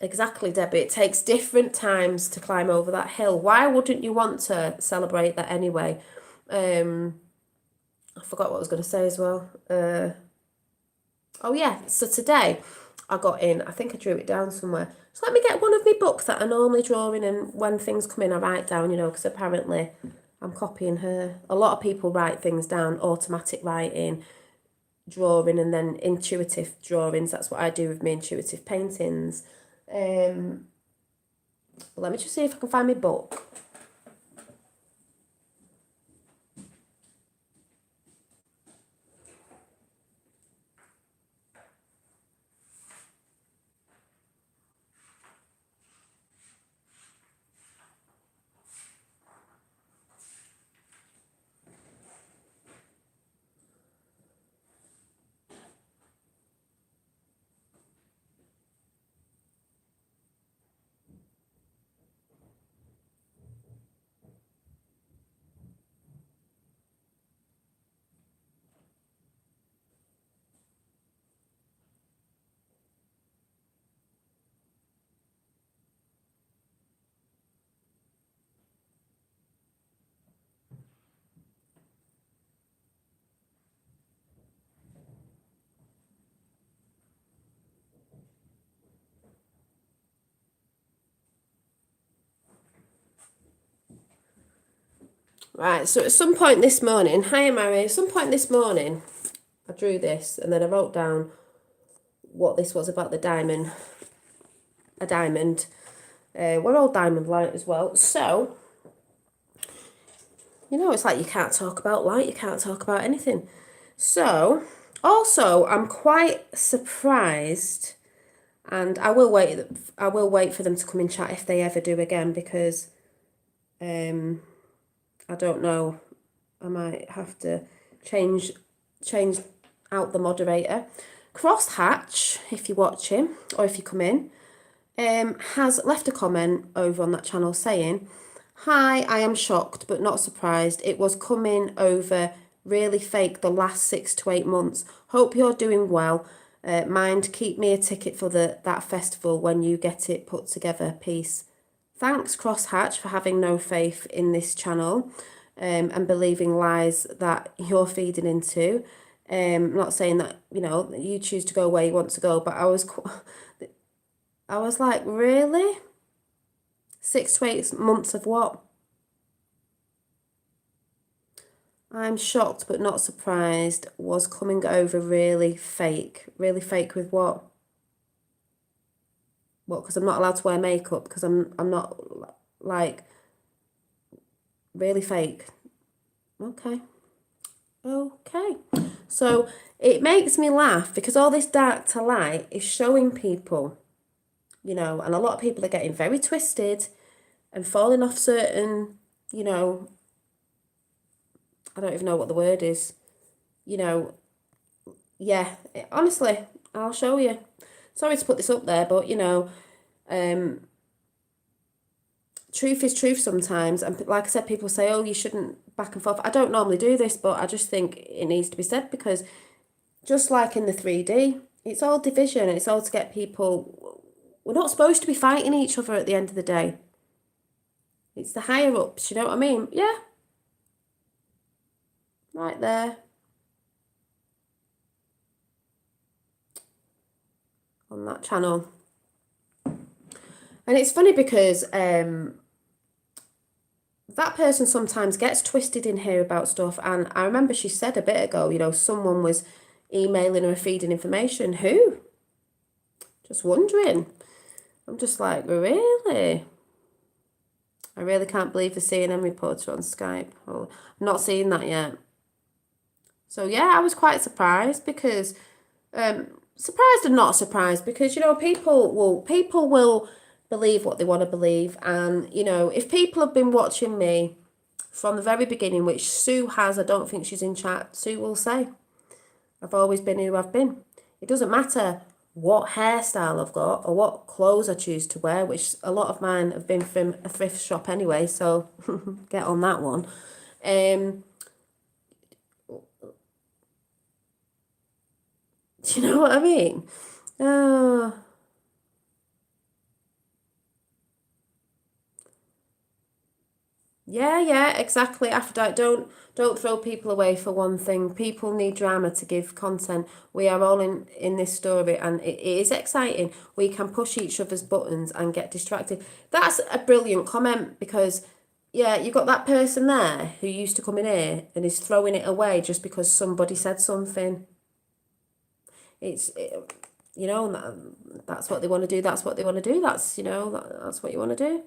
exactly, Debbie. It takes different times to climb over that hill. Why wouldn't you want to celebrate that anyway? I forgot what I was going to say as well. Oh yeah, so today I got in, I think I drew it down somewhere. So let me get one of my books that I normally draw in, and when things come in I write down, you know, because apparently I'm copying her. A lot of people write things down, automatic writing, drawing, and then intuitive drawings. That's what I do with my intuitive paintings. Let me just see if I can find my book. Right, so at some point this morning, hiya Mary, at some point this morning, I drew this and then I wrote down what this was about the diamond. A diamond. We're all diamond light as well. So, You know, it's like you can't talk about light, you can't talk about anything. So, also, I'm quite surprised, and I will wait for them to come in chat if they ever do again, because I don't know. I might have to change change out the moderator. Crosshatch, if you're watching or if you come in, has left a comment over on that channel saying, "Hi, I am shocked but not surprised. It was coming over really fake the last 6 to 8 months. Hope you're doing well. Mind, keep me a ticket for that festival when you get it put together. Peace." Thanks, Crosshatch, for having no faith in this channel and believing lies that you're feeding into. I'm not saying that, you know, you choose to go where you want to go, but I was like, really? 6 to 8 months of what? I'm shocked but not surprised. Was coming over really fake. Really fake with what? What, because I'm not allowed to wear makeup, because I'm not, like, really fake. Okay. So it makes me laugh because all this dark to light is showing people, you know, and a lot of people are getting very twisted and falling off certain, you know, I don't even know what the word is, you know, yeah, honestly, I'll show you. Sorry to put this up there, but, you know, truth is truth sometimes. And like I said, people say, oh, you shouldn't back and forth. I don't normally do this, but I just think it needs to be said because just like in the 3D, it's all division. It's all to get people... We're not supposed to be fighting each other at the end of the day. It's the higher ups, you know what I mean? Yeah. Right there. On that channel. And it's funny because that person sometimes gets twisted in here about stuff. And I remember she said a bit ago, you know, someone was emailing her feeding information. Who? Just wondering. I'm just like, really? I really can't believe the CNN reporter on Skype. Oh, I'm not seeing that yet. So yeah, I was quite surprised because, surprised and not surprised because, you know, people will believe what they want to believe. And, you know, if people have been watching me from the very beginning, which Sue has, I don't think she's in chat, Sue will say, I've always been who I've been. It doesn't matter what hairstyle I've got or what clothes I choose to wear, which a lot of mine have been from a thrift shop anyway, so get on that one. Do you know what I mean? Yeah, exactly. Aphrodite, don't throw people away for one thing. People need drama to give content. We are all in this story, and it is exciting. We can push each other's buttons and get distracted. That's a brilliant comment because, yeah, you got that person there who used to come in here and is throwing it away just because somebody said something. You know, that's what they want to do. That's what they want to do. That's, you know, that's what you want to do.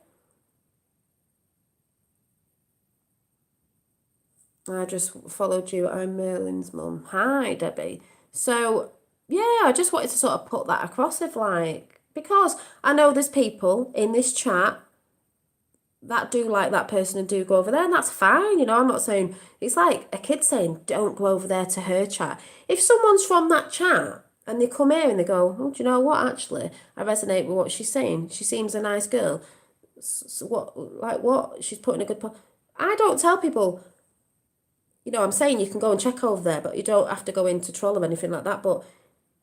I just followed you. I'm Merlin's mum. Hi, Debbie. So, yeah, I just wanted to sort of put that across of like, because I know there's people in this chat that do like that person and do go over there, and that's fine. You know, I'm not saying, it's like a kid saying, don't go over there to her chat. If someone's from that chat and they come here and they go, oh, do you know what, actually, I resonate with what she's saying. She seems a nice girl. So what? She's putting a good point. I don't tell people, you know, I'm saying you can go and check over there, but you don't have to go into troll or anything like that. But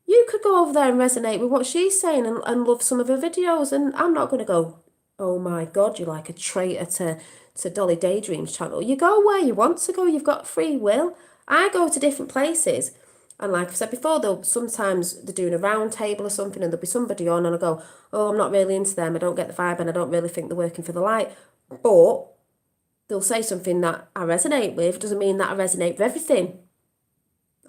you could go over there and resonate with what she's saying and love some of her videos. And I'm not going to go, oh my God, you're like a traitor to Dolly Daydream's channel. You go where you want to go. You've got free will. I go to different places. And like I've said before, sometimes they're doing a round table or something and there'll be somebody on and I go, oh, I'm not really into them. I don't get the vibe and I don't really think they're working for the light. But they'll say something that I resonate with. Doesn't mean that I resonate with everything.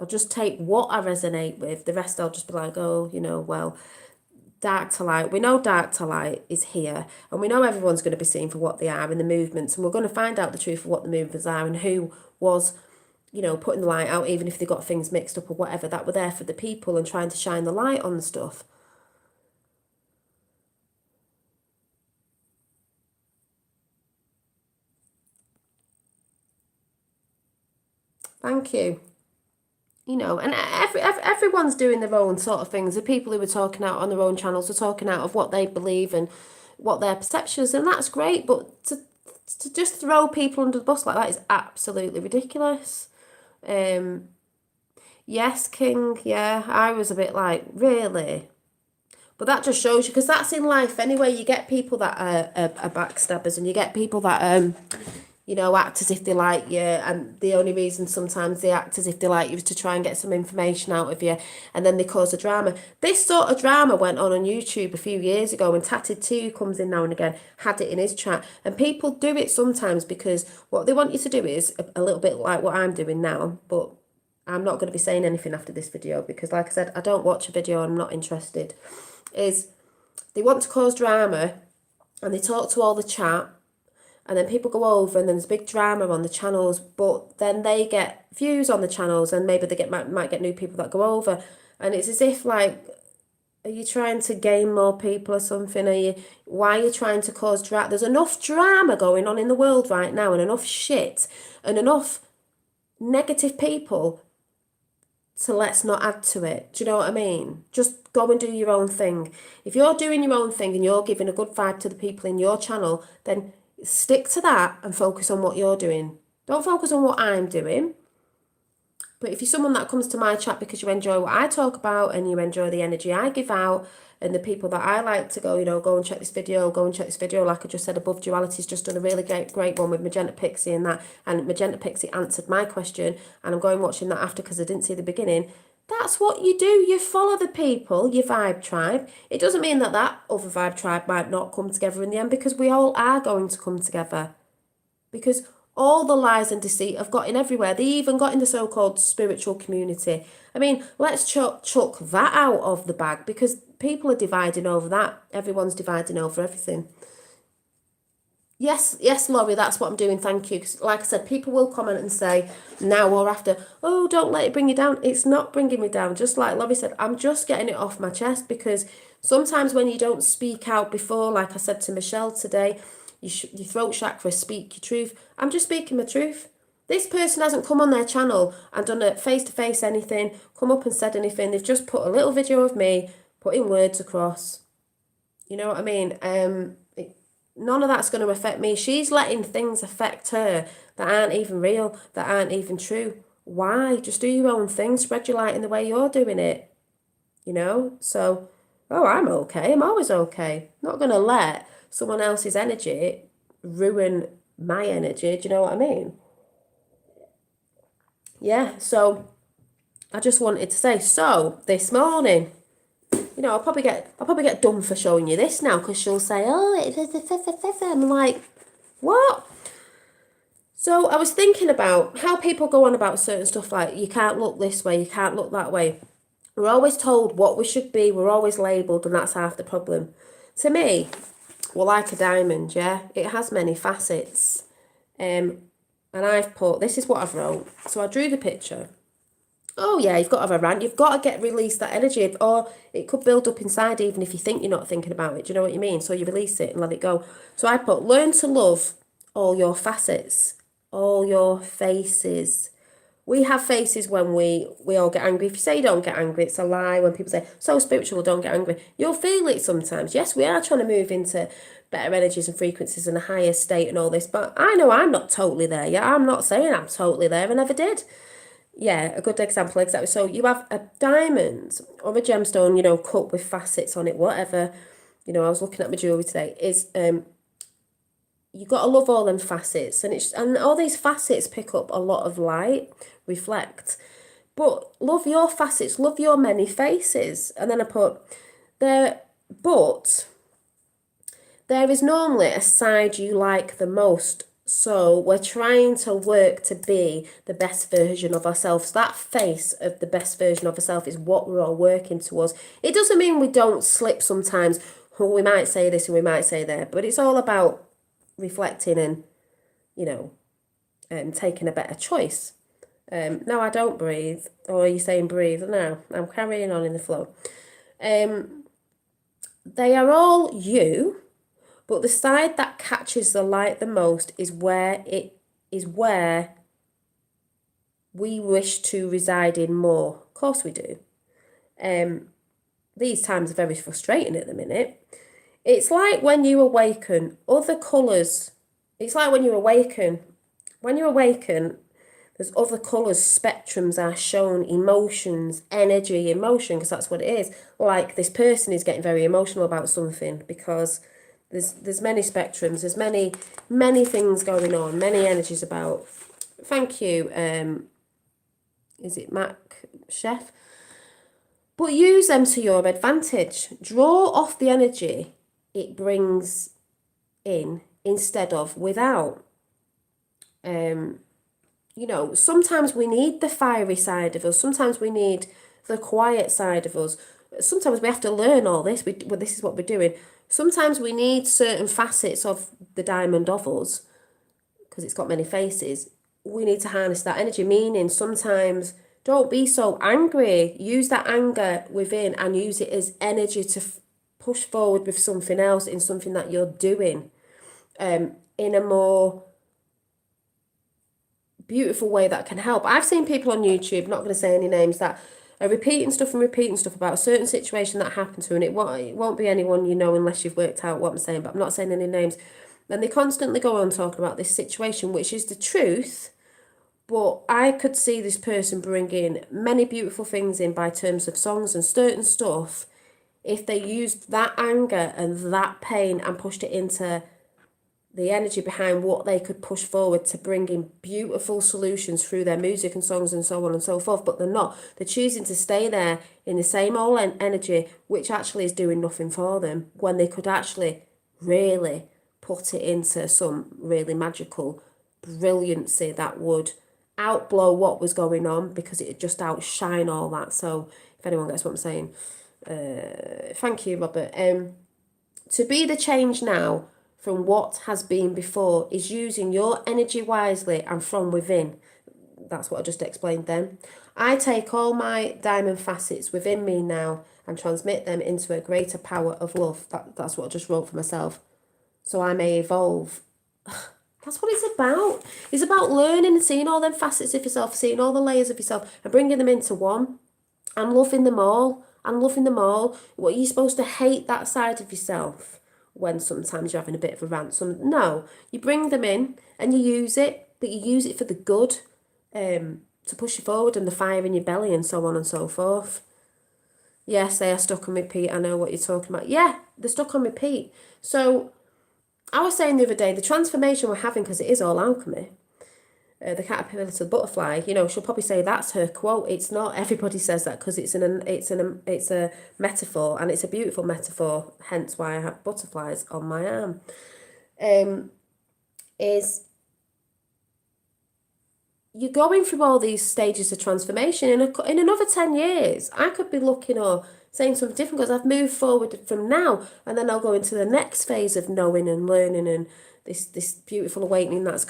I'll just take what I resonate with. The rest I'll just be like, oh, you know, well, dark to light. We know dark to light is here, and we know everyone's going to be seen for what they are in the movements, and we're going to find out the truth of what the movements are and who was, you know, putting the light out, even if they got things mixed up or whatever, that were there for the people and trying to shine the light on the stuff. Thank you. You know, and everyone's doing their own sort of things. The people who are talking out on their own channels are talking out of what they believe and what their perceptions, and that's great. But to just throw people under the bus like that is absolutely ridiculous. Yes, King. Yeah, I was a bit like, really? But that just shows you, because that's in life anyway. You get people that are backstabbers, and you get people that you know, act as if they like you, and the only reason sometimes they act as if they like you is to try and get some information out of you, and then they cause a drama. This sort of drama went on YouTube a few years ago, and Tatted T, who comes in now and again, had it in his chat, and people do it sometimes because what they want you to do is a little bit like what I'm doing now, but I'm not going to be saying anything after this video because, like I said, I don't watch a video, I'm not interested, is they want to cause drama, and they talk to all the chat, and then people go over and then there's big drama on the channels, but then they get views on the channels, and maybe they might get new people that go over, and it's as if like, are you trying to gain more people or something? Why are you trying to cause drama? There's enough drama going on in the world right now, and enough shit and enough negative people to let's not add to it. Do you know what I mean? Just go and do your own thing. If you're doing your own thing and you're giving a good vibe to the people in your channel, then stick to that and focus on what you're doing. Don't focus on what I'm doing. But if you're someone that comes to my chat because you enjoy what I talk about and you enjoy the energy I give out and the people that I like to go, you know, go and check this video, like I just said above, Duality's just done a really great one with Magenta Pixie and that, and Magenta Pixie answered my question, and I'm going watching that after because I didn't see the beginning. That's what you do. You follow the people, your vibe tribe. It doesn't mean that that other vibe tribe might not come together in the end, because we all are going to come together. Because all the lies and deceit have got in everywhere. They even got in the so-called spiritual community. I mean, let's chuck that out of the bag, because people are dividing over that. Everyone's dividing over everything. Yes, Laurie, that's what I'm doing, thank you. 'Cause like I said, people will comment and say now or after, oh, don't let it bring you down. It's not bringing me down. Just like Laurie said, I'm just getting it off my chest, because sometimes when you don't speak out before, like I said to Michelle today, your throat chakra, speak your truth. I'm just speaking my truth. This person hasn't come on their channel and done a face-to-face anything, come up and said anything. They've just put a little video of me putting words across. You know what I mean? None of that's going to affect me. She's letting things affect her that aren't even real, that aren't even true. Why? Just do your own thing. Spread your light in the way you're doing it. You know? So, oh, I'm okay. I'm always okay. Not going to let someone else's energy ruin my energy. Do you know what I mean? Yeah, so I just wanted to say, so this morning, you know, I'll probably get done for showing you this now, because she'll say, oh, I'm like, what? So I was thinking about how people go on about certain stuff, like you can't look this way, you can't look that way. We're always told what we should be, we're always labelled, and that's half the problem. To me, we're like a diamond, yeah? It has many facets. And I've put, this is what I've wrote. So I drew the picture. Oh yeah, you've got to have a rant. You've got to release that energy, or it could build up inside even if you think you're not thinking about it. Do you know what you mean? So you release it and let it go. So I put, learn to love all your facets, all your faces. We have faces when we all get angry. If you say you don't get angry, it's a lie. When people say, so spiritual, don't get angry, you'll feel it sometimes. Yes, we are trying to move into better energies and frequencies and a higher state and all this, but I know I'm not totally there. Yeah, I'm not saying I'm totally there. I never did. Yeah, a good example, exactly. So you have a diamond or a gemstone, you know, cut with facets on it, whatever. You know, I was looking at my jewellery today, is you got to love all them facets, and all these facets pick up a lot of light, reflect. But love your facets, love your many faces. And then I put there, but there is normally a side you like the most. So we're trying to work to be the best version of ourselves. That face of the best version of ourselves is what we're all working towards. It doesn't mean we don't slip sometimes. Well, we might say this and we might say that, but it's all about reflecting and, you know, taking a better choice. No, I don't breathe. Or are you saying breathe? No, I'm carrying on in the flow. They are all you, but the side that catches the light the most is where we wish to reside in more. Of course we do. These times are very frustrating at the minute. It's like when you awaken, other colours. It's like when you awaken. When you awaken, there's other colours, spectrums are shown, emotions, energy, emotion, because that's what it is. Like this person is getting very emotional about something because there's many spectrums, there's many things going on, many energies about. Thank you. Is it Mac Chef? But use them to your advantage. Draw off the energy it brings in instead of without. You know, sometimes we need the fiery side of us. Sometimes we need the quiet side of us. Sometimes we have to learn all this. Well, this is what we're doing. Sometimes we need certain facets of the diamond of us because it's got many faces. We need to harness that energy, meaning sometimes don't be so angry. Use that anger within and use it as energy to push forward with something else in something that you're doing in a more beautiful way that can help. I've seen people on YouTube, not going to say any names, that are repeating stuff about a certain situation that happened to, and it won't be anyone you know unless you've worked out what I'm saying, but I'm not saying any names. And they constantly go on talking about this situation, which is the truth. But I could see this person bringing many beautiful things in by terms of songs and certain stuff if they used that anger and that pain and pushed it into the energy behind what they could push forward to bring in beautiful solutions through their music and songs and so on and so forth. But they're not. They're choosing to stay there in the same old energy, which actually is doing nothing for them, when they could actually really put it into some really magical brilliancy that would outblow what was going on, because it would just outshine all that. So if anyone gets what I'm saying, thank you, Robert. To be the change now from what has been before is using your energy wisely and from within. That's what I just explained then. I take all my diamond facets within me now and transmit them into a greater power of love. That's what I just wrote for myself. So I may evolve. That's what it's about. It's about learning and seeing all them facets of yourself, seeing all the layers of yourself and bringing them into one and loving them all. What, are you supposed to hate that side of yourself when sometimes you're having a bit of a rant? No, you bring them in and you use it, but you use it for the good, to push you forward, and the fire in your belly and so on and so forth. Yes, they are stuck on repeat. I know what you're talking about. Yeah, they're stuck on repeat. So I was saying the other day, the transformation we're having, because it is all alchemy, the caterpillar to the butterfly, you know, she'll probably say that's her quote. It's not. Everybody says that because it's a metaphor, and it's a beautiful metaphor, hence why I have butterflies on my arm. Is you're going through all these stages of transformation. In another 10 years, I could be looking or saying something different because I've moved forward from now, and then I'll go into the next phase of knowing and learning, and this beautiful awakening that's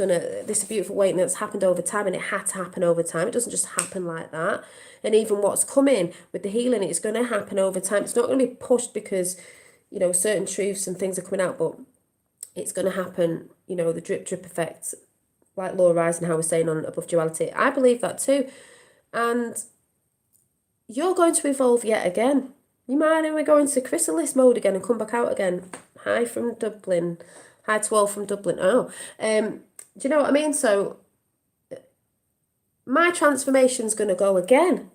happened over time, and it had to happen over time. It doesn't just happen like that. And even what's coming with the healing, it's going to happen over time. It's not going to be pushed because, you know, certain truths and things are coming out, but it's going to happen, you know, the drip effect, like Laura Eisenhower was saying on Above Duality. I believe that too. And you're going to evolve yet again. You might even go into chrysalis mode again and come back out again. Hi from Dublin. Hi to all from Dublin. Oh, do you know what I mean? So my transformation's going to go again.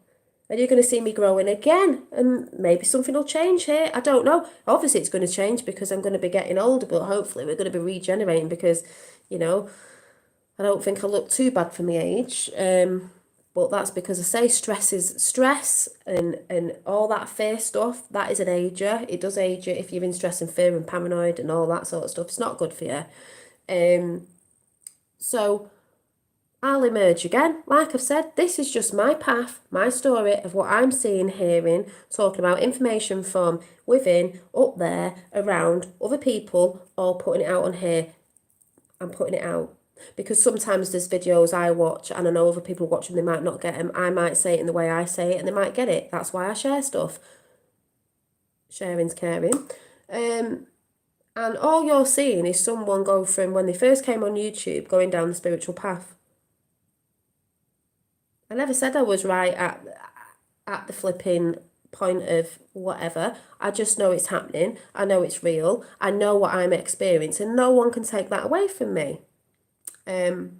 And you're going to see me growing again. And maybe something will change here. I don't know. Obviously, it's going to change because I'm going to be getting older. But hopefully, we're going to be regenerating because, you know, I don't think I look too bad for my age. But that's because I say stress and all that fear stuff, that is an ager. It does age you if you're in stress and fear and paranoid and all that sort of stuff. It's not good for you. So I'll emerge again. Like I've said, this is just my path, my story of what I'm seeing, hearing, talking about information from within, up there, around, other people, all putting it out on here. I'm putting it out. Because sometimes there's videos I watch and I know other people watch them, they might not get them. I might say it in the way I say it and they might get it. That's why I share stuff. Sharing's caring. And all you're seeing is someone go from when they first came on YouTube, going down the spiritual path. I never said I was right at the flipping point of whatever. I just know it's happening. I know it's real. I know what I'm experiencing. No one can take that away from me. You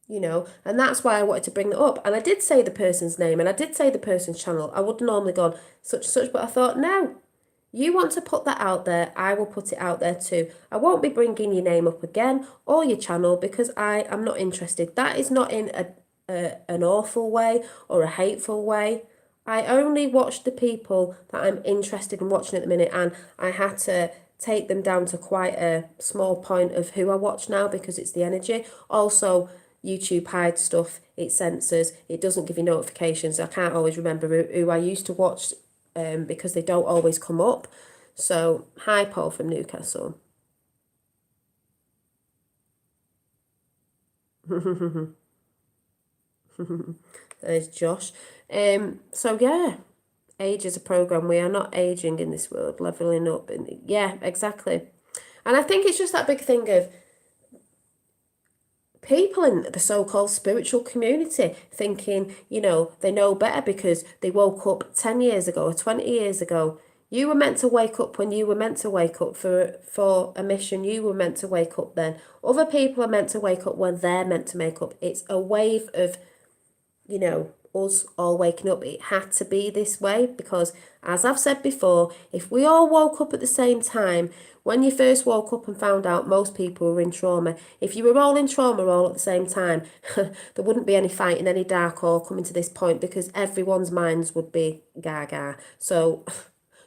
know, and that's why I wanted to bring it up. And I did say the person's name and I did say the person's channel. I would normally gone such and such, but I thought, no, you want to put that out there, I will put it out there too. I won't be bringing your name up again or your channel because I am not interested. That is not in an awful way or a hateful way. I only watch the people that I'm interested in watching at the minute, and I had to take them down to quite a small point of who I watch now because it's the energy. Also, YouTube hides stuff, it censors, it doesn't give you notifications. I can't always remember who I used to watch because they don't always come up. So, hi Paul from Newcastle. There's Josh. So yeah, age is a program. We are not aging in this world, leveling up. And yeah, exactly. And I think it's just that big thing of people in the so-called spiritual community thinking, you know, they know better because they woke up 10 years ago or 20 years ago. You were meant to wake up when you were meant to wake up for a mission. You were meant to wake up then. Other people are meant to wake up when they're meant to wake up. It's a wave of, you know, us all waking up. It had to be this way because, as I've said before, if we all woke up at the same time, when you first woke up and found out most people were in trauma, if you were all in trauma all at the same time, there wouldn't be any fighting, any dark or coming to this point because everyone's minds would be gaga. So,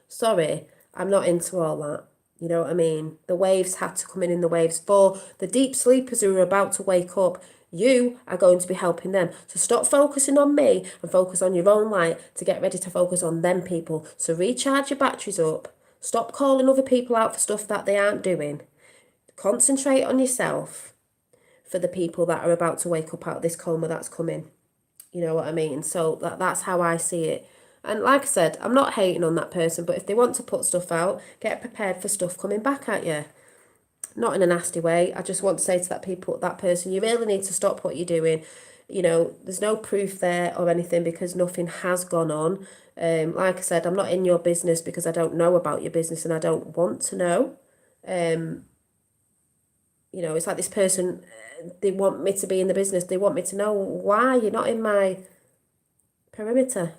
sorry, I'm not into all that. You know what I mean? The waves had to come in the waves. For the deep sleepers who are about to wake up, you are going to be helping them. So stop focusing on me and focus on your own light to get ready to focus on them people. So recharge your batteries up. Stop calling other people out for stuff that they aren't doing. Concentrate on yourself for the people that are about to wake up out of this coma that's coming. You know what I mean? So that's how I see it. And like I said, I'm not hating on that person, but if they want to put stuff out, get prepared for stuff coming back at you. Not in a nasty way. I just want to say to that person, you really need to stop what you're doing. You know, there's no proof there or anything because nothing has gone on. Like I said, I'm not in your business because I don't know about your business and I don't want to know. You know, it's like this person, they want me to be in the business. They want me to know why you're not in my perimeter.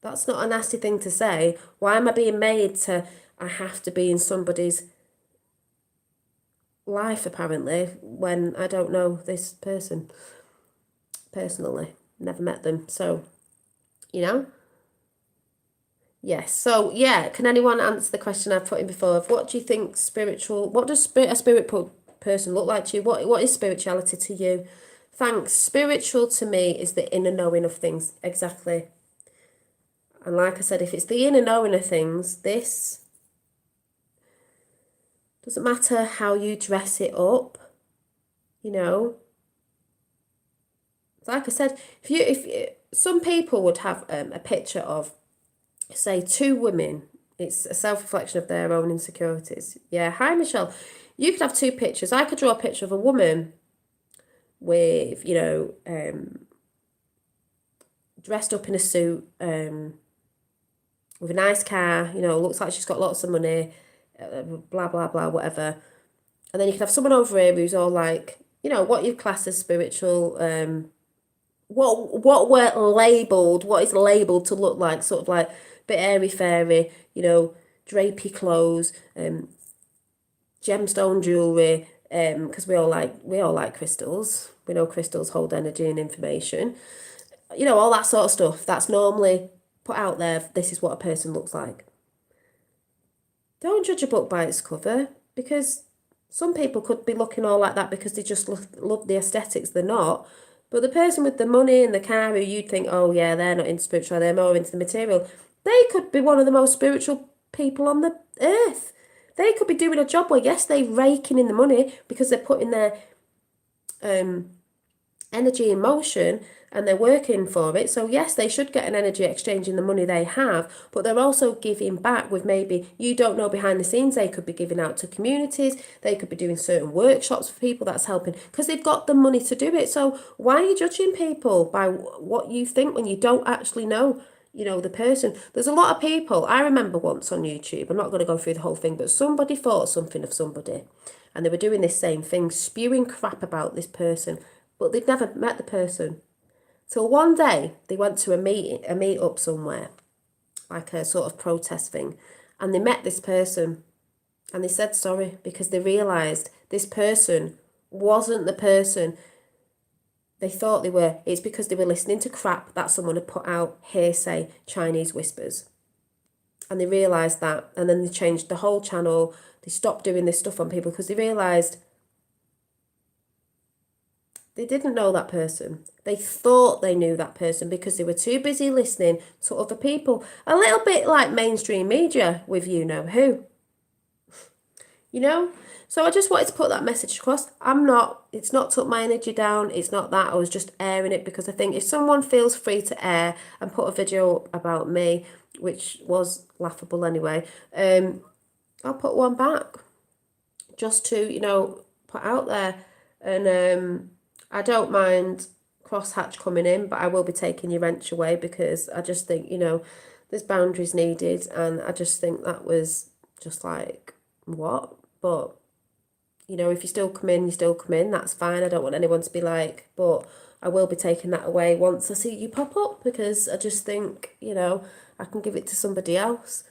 That's not a nasty thing to say. Why am I being made to, I have to be in somebody's life apparently when I don't know this person personally, never met them. So, you know, yes. So yeah, can anyone answer the question I've put in before of what do you think what does a spiritual person look like to you? What is spirituality to you? Thanks. Spiritual to me is the inner knowing of things. Exactly. And like I said, if it's the inner knowing of things, this doesn't matter how you dress it up, you know. Like I said, if some people would have a picture of, say, two women. It's a self-reflection of their own insecurities. Yeah, hi Michelle. You could have two pictures. I could draw a picture of a woman with, you know, dressed up in a suit, with a nice car, you know, looks like she's got lots of money, blah, blah, blah, whatever. And then you can have someone over here who's all like, you know, what you class as spiritual, what we're labelled, what is labelled to look like, sort of like a bit airy-fairy, you know, drapey clothes, gemstone jewellery, because we all like crystals. We know crystals hold energy and information. You know, all that sort of stuff. That's normally put out there. This is what a person looks like. Don't judge a book by its cover because Some people could be looking all like that because they just love the aesthetics. They're not. But the person with the money and the car who you'd think, oh yeah, they're not into spiritual, they're more into the material, they could be one of the most spiritual people on the earth. They could be doing a job where, yes, they're raking in the money because they're putting their energy in motion and they're working for it. So yes, they should get an energy exchange in the money they have, but they're also giving back with, maybe you don't know behind the scenes, they could be giving out to communities, they could be doing certain workshops for people that's helping because they've got the money to do it. So why are you judging people by what you think when you don't actually know, the person? There's a lot of people. I remember once on YouTube, I'm not going to go through the whole thing, but somebody thought something of somebody and they were doing this same thing, spewing crap about this person, but they'd never met the person. So one day they went to a meet up somewhere, like a sort of protest thing, and they met this person and they said sorry because they realised this person wasn't the person they thought they were. It's because they were listening to crap that someone had put out, hearsay, Chinese whispers. And they realised that, and then they changed the whole channel. They stopped doing this stuff on people because they realised they didn't know that person. They thought they knew that person because they were too busy listening to other people. A little bit like mainstream media with you know who. So I just wanted to put that message across. It's not took my energy down. It's not that. I was just airing it because I think if someone feels free to air and put a video about me, which was laughable anyway, I'll put one back just to, put out there. And I don't mind crosshatch coming in, but I will be taking your wrench away because I just think, there's boundaries needed. And I just think that was just like, what? But, if you still come in, you still come in. That's fine. I don't want anyone to be like, but I will be taking that away once I see you pop up because I just think, I can give it to somebody else.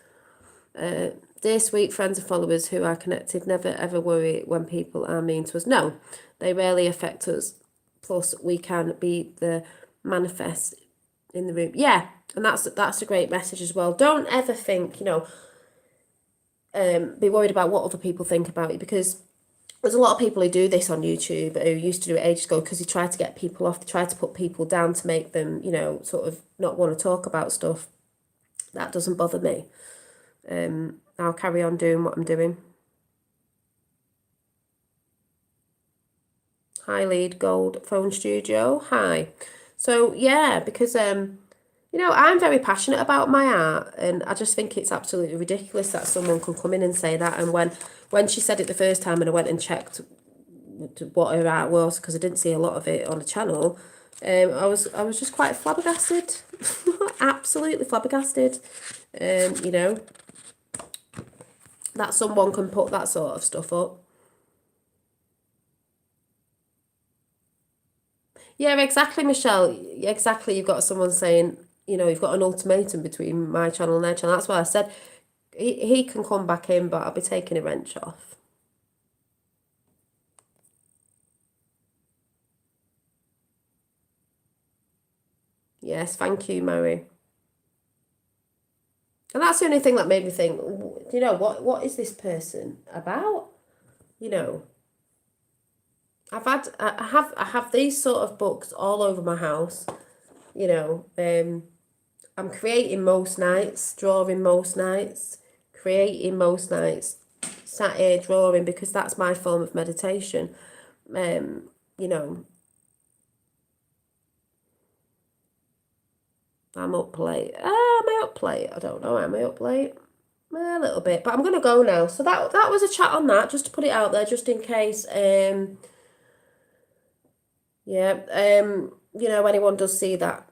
Dear sweet friends and followers who are connected, never ever worry when people are mean to us. No, they rarely affect us. Plus, we can be the manifest in the room. Yeah, and that's a great message as well. Don't ever think, be worried about what other people think about you, because there's a lot of people who do this on YouTube who used to do it ages ago because they try to get people off, they try to put people down to make them, sort of not want to talk about stuff. That doesn't bother me. I'll carry on doing what I'm doing. Hi, Lead Gold Phone Studio. Hi. So, yeah, because, I'm very passionate about my art, and I just think it's absolutely ridiculous that someone can come in and say that. And when she said it the first time and I went and checked what her art was, because I didn't see a lot of it on the channel, I was just quite flabbergasted. Absolutely flabbergasted. That someone can put that sort of stuff up. Yeah, exactly, Michelle. Exactly. You've got someone saying, you've got an ultimatum between my channel and their channel. That's why I said he can come back in, but I'll be taking a wrench off. Yes, thank you, Mary. And that's the only thing that made me think, what is this person about? I have these sort of books all over my house. I'm creating most nights, drawing most nights, creating most nights, sat here drawing because that's my form of meditation. I'm up late. Am I up late? I don't know. Am I up late? A little bit, but I'm gonna go now. So that was a chat on that, just to put it out there, just in case. Anyone does see that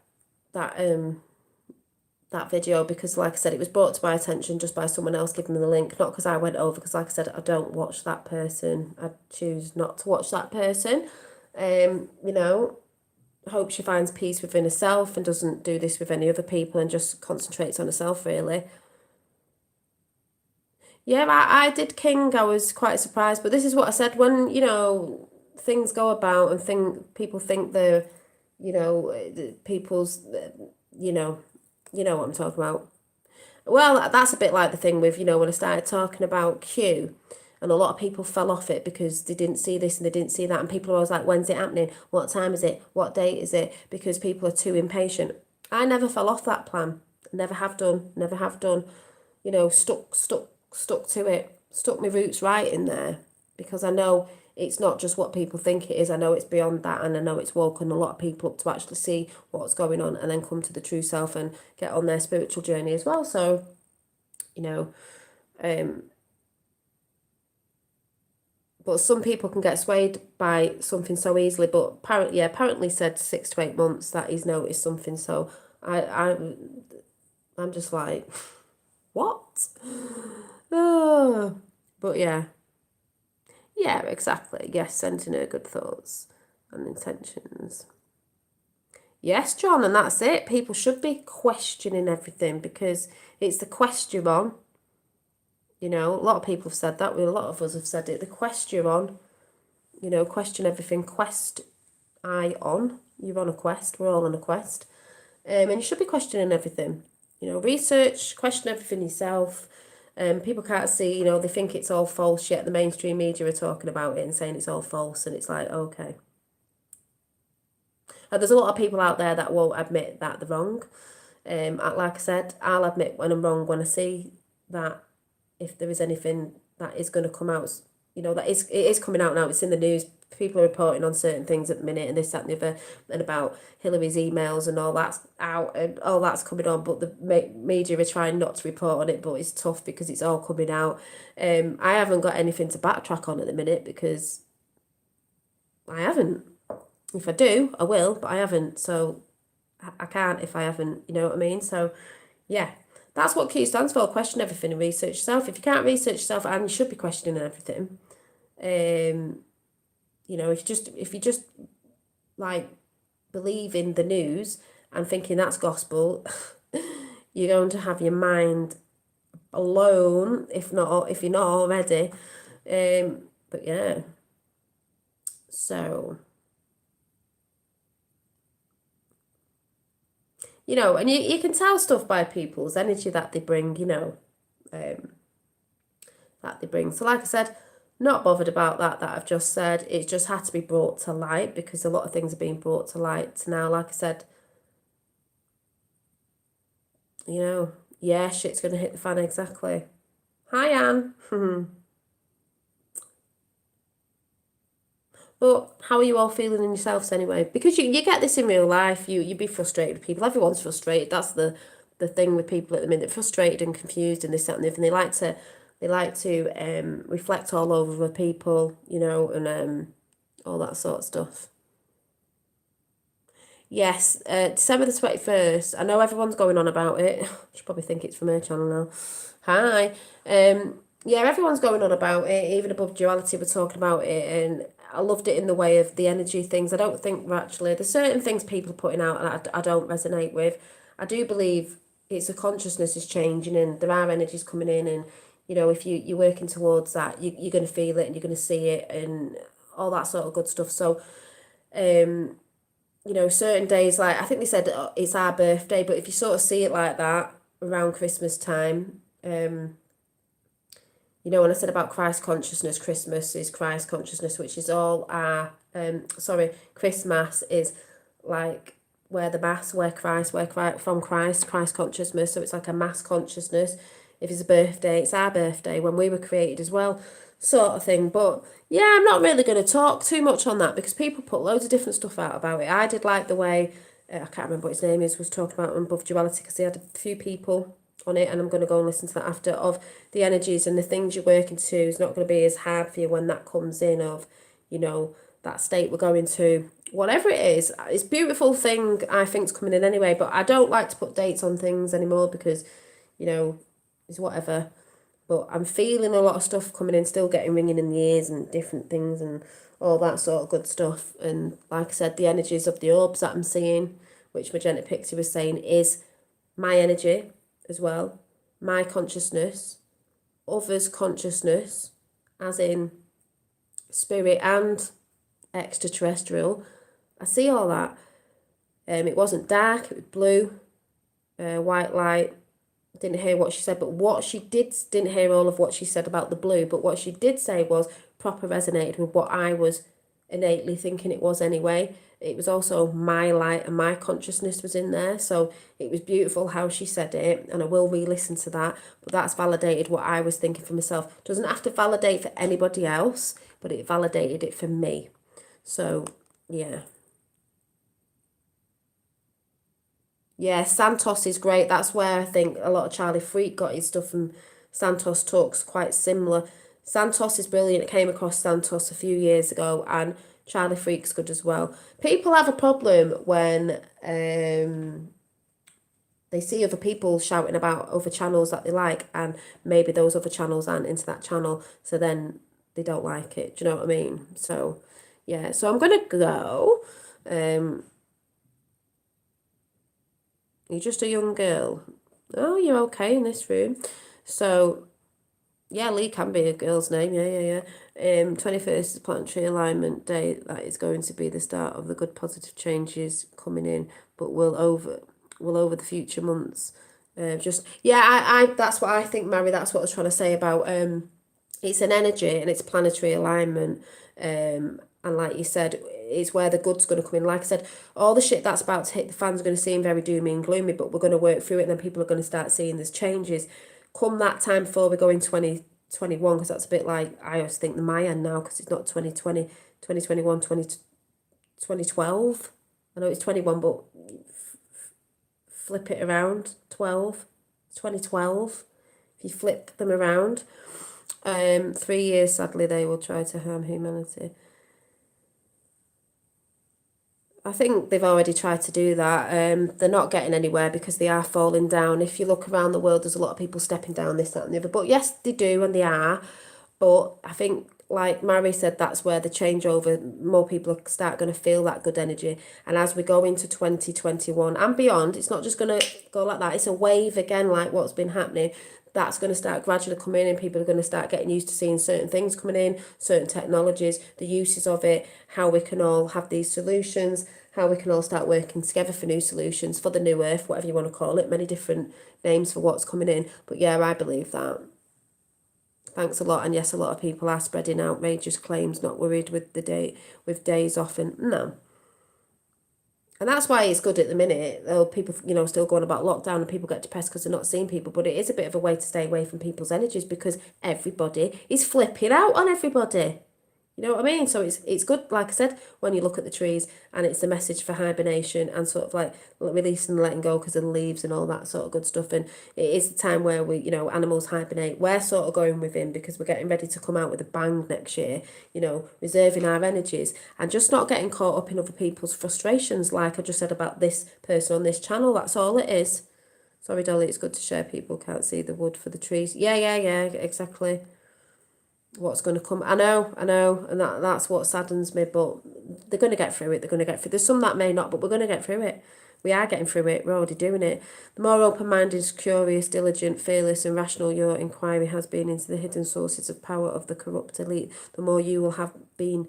video, because like I said, it was brought to my attention just by someone else giving me the link, not because I went over, because like I said, I don't watch that person. I choose not to watch that person. I hope she finds peace within herself and doesn't do this with any other people and just concentrates on herself, really. Yeah, I did King. I was quite surprised, but this is what I said when, things go about and people think they're, people's, you know what I'm talking about. Well, that's a bit like the thing with, when I started talking about Q And a lot of people fell off it because they didn't see this and they didn't see that. And people are always like, when's it happening? What time is it? What date is it? Because people are too impatient. I never fell off that plan. Never have done. Never have done. You know, stuck to it. Stuck my roots right in there. Because I know it's not just what people think it is. I know it's beyond that, and I know it's woken a lot of people up to actually see what's going on and then come to the true self and get on their spiritual journey as well. So, you know, but some people can get swayed by something so easily. But apparently said 6 to 8 months that he's noticed something. So I'm just like, what? Oh, but yeah, exactly. Yes, sending her good thoughts and intentions. Yes, John, and that's it. People should be questioning everything because it's the question on. You know, a lot of people have said that. A lot of us have said it. The question on. You know, question everything. Quest eye on. You're on a quest. We're all on a quest. And you should be questioning everything. You know, research, question everything yourself. People can't see, you know, they think it's all false, yet the mainstream media are talking about it and saying it's all false, and it's like, okay. And there's a lot of people out there that won't admit that they're wrong. Like I said, I'll admit when I'm wrong when I see that if there is anything that is going to come out, you know, it is coming out now, it's in the news, people are reporting on certain things at the minute and this, that and the other, and about Hillary's emails and all that's out and all that's coming on, but the media are trying not to report on it, but it's tough because it's all coming out. I haven't got anything to backtrack on at the minute because I haven't. If I do, I will, but I haven't, so I can't if I haven't, you know what I mean? So, yeah. That's what Q stands for, question everything and research yourself. If you can't research yourself, and you should be questioning everything, you know, if you just like believe in the news and thinking that's gospel, you're going to have your mind blown, if you're not already. But yeah. So, you know, and you can tell stuff by people's energy that they bring, you know, that they bring. So like I said, not bothered about that I've just said. It just had to be brought to light because a lot of things are being brought to light now. Like I said, you know, yeah, shit's going to hit the fan, exactly. Hi, Anne. But how are you all feeling in yourselves anyway? Because you get this in real life. You be frustrated with people. Everyone's frustrated. That's the thing with people at the minute. Frustrated and confused and this, that and the other. And they like to reflect all over with people, you know, and all that sort of stuff. Yes, December the 21st. I know everyone's going on about it. I should probably think it's from her channel now. Hi. Yeah, everyone's going on about it. Even Above Duality were talking about it, and I loved it in the way of the energy things. I don't think there's certain things people are putting out and I don't resonate with. I do believe it's a consciousness is changing and there are energies coming in, and you know, if you're working towards that, you're going to feel it and you're going to see it and all that sort of good stuff. So, you know, certain days, like I think they said it's our birthday, but if you sort of see it like that around Christmas time, you know, when I said about Christ consciousness, Christmas is Christ consciousness, which is all our, Christmas is like where Christ, from Christ consciousness. So it's like a mass consciousness. If it's a birthday, it's our birthday when we were created as well, sort of thing. But yeah, I'm not really going to talk too much on that because people put loads of different stuff out about it. I did like the way, I can't remember what his name is, was talking about Above Duality because he had a few people on it, and I'm going to go and listen to that after, of the energies and the things you're working to is not going to be as hard for you when that comes in, of, you know, that state we're going to, whatever it is. It's a beautiful thing I think's coming in anyway, but I don't like to put dates on things anymore because, you know, it's whatever. But I'm feeling a lot of stuff coming in, still getting ringing in the ears and different things and all that sort of good stuff. And like I said, the energies of the orbs that I'm seeing, which Magenta Pixie was saying, is my energy as well, my consciousness, others' consciousness, as in spirit and extraterrestrial. I see all that. It wasn't dark, it was blue, white light, didn't hear what she said, but what she didn't hear all of what she said about the blue, but what she did say was proper resonated with what I was innately thinking it was anyway. It was also my light and my consciousness was in there, so it was beautiful how she said it, and I will re-listen to that, but that's validated what I was thinking for myself. Doesn't have to validate for anybody else, but it validated it for me. So yeah. Yeah, Santos is great. That's where I think a lot of Charlie Freak got his stuff from. Santos talks quite similar. Santos is brilliant. I came across Santos a few years ago, and Charlie Freak's good as well. People have a problem when they see other people shouting about other channels that they like, and maybe those other channels aren't into that channel, so then they don't like it. Do you know what I mean? So yeah, so I'm gonna go. You're just a young girl. Oh, you're okay in this room. So, yeah, Lee can be a girl's name. Yeah. 21st is planetary alignment day. That is going to be the start of the good positive changes coming in, but will over the future months. I that's what I think, Mary. That's what I was trying to say about it's an energy and it's planetary alignment. And like you said, it's where the good's going to come in. Like I said, all the shit that's about to hit the fans are going to seem very doomy and gloomy, but we're going to work through it, and then people are going to start seeing there's changes. Come that time before we go in 2021, because that's a bit like, I always think the Mayan now, because it's not 2020, 2021, 2012. I know it's 21, but flip it around, 12, 2012. If you flip them around, 3 years, sadly, they will try to harm humanity. I think they've already tried to do that. They're not getting anywhere because they are falling down. If you look around the world, there's a lot of people stepping down, this, that, and the other. But yes, they do, and they are. But I think, like Mary said, that's where the changeover, more people start going to feel that good energy. And as we go into 2021 and beyond, it's not just going to go like that. It's a wave again, like what's been happening. That's going to start gradually coming in, and people are going to start getting used to seeing certain things coming in, certain technologies, the uses of it, how we can all have these solutions, how we can all start working together for new solutions, for the new earth, whatever you want to call it, many different names for what's coming in. But yeah, I believe that. Thanks a lot. And yes, a lot of people are spreading outrageous claims, not worried with with days off, and no. And that's why it's good at the minute, though people, still going about lockdown and people get depressed because they're not seeing people. But it is a bit of a way to stay away from people's energies, because everybody is flipping out on everybody. You know what I mean? So it's good, like I said, when you look at the trees, and it's a message for hibernation and sort of like releasing and letting go because of the leaves and all that sort of good stuff. And it is the time where we, animals hibernate. We're sort of going within because we're getting ready to come out with a bang next year, reserving our energies and just not getting caught up in other people's frustrations. Like I just said about this person on this channel, that's all it is. Sorry, Dolly, it's good to share. People can't see the wood for the trees. Yeah, exactly. What's going to come. I know, and that's what saddens me, but they're going to get through it. There's some that may not, but we're going to get through it. We are getting through it. We're already doing it. The more open-minded, curious, diligent, fearless and rational your inquiry has been into the hidden sources of power of the corrupt elite, the more you will have been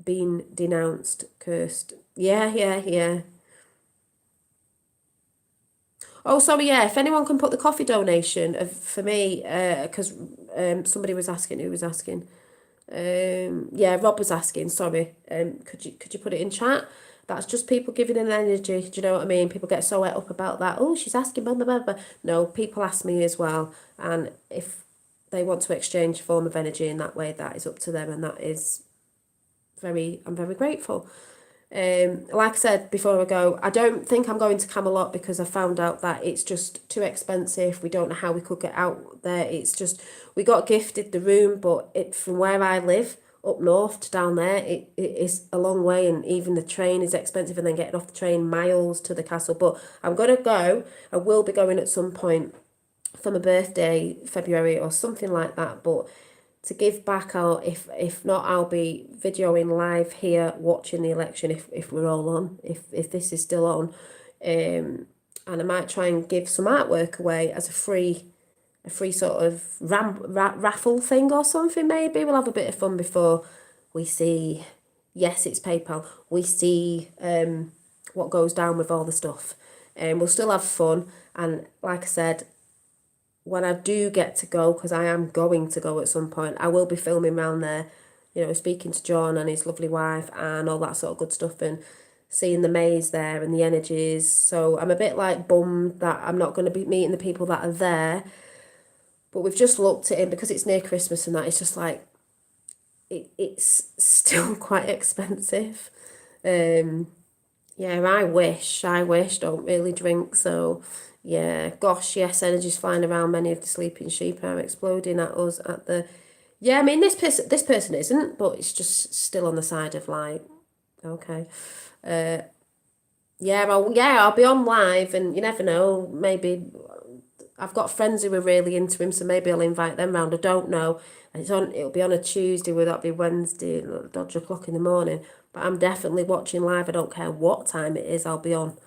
denounced, cursed. Yeah. Oh, sorry, yeah, if anyone can put the coffee donation for me, because somebody was asking, who was asking? Yeah, Rob was asking, sorry. Could you put it in chat? That's just people giving an energy, do you know what I mean? People get so wet up about that. Oh, she's asking, blah, blah, blah, blah. No, people ask me as well. And if they want to exchange a form of energy in that way, that is up to them. And that is I'm very grateful. Like I said before I go, I don't think I'm going to Camelot because I found out that it's just too expensive. We don't know how we could get out there. It's just, we got gifted the room, but from where I live up north to down there, it is a long way, and even the train is expensive, and then getting off the train miles to the castle. But I'm going to go. I will be going at some point for my birthday, February or something like that, but to give back, if not, I'll be videoing live here, watching the election if we're all on, if this is still on, and I might try and give some artwork away as a free sort of raffle thing or something. Maybe we'll have a bit of fun before we see. Yes, it's PayPal. We see what goes down with all the stuff, and we'll still have fun. And like I said, when I do get to go, because I am going to go at some point, I will be filming around there, you know, speaking to John and his lovely wife and all that sort of good stuff, and seeing the maze there and the energies. So I'm a bit like bummed that I'm not going to be meeting the people that are there. But we've just looked at it because it's near Christmas and that. It's just like, it's still quite expensive. Yeah, I wish, don't really drink, so yeah, gosh, yes, energy's flying around, many of the sleeping sheep are exploding at us at the, yeah, I mean, this person isn't, but it's just still on the side of like, okay, I'll be on live, and you never know, maybe I've got friends who are really into him, so maybe I'll invite them round. I don't know. It'll be on a Tuesday, will that be Wednesday, dodge o'clock in the morning. But I'm definitely watching live. I don't care what time it is, I'll be on.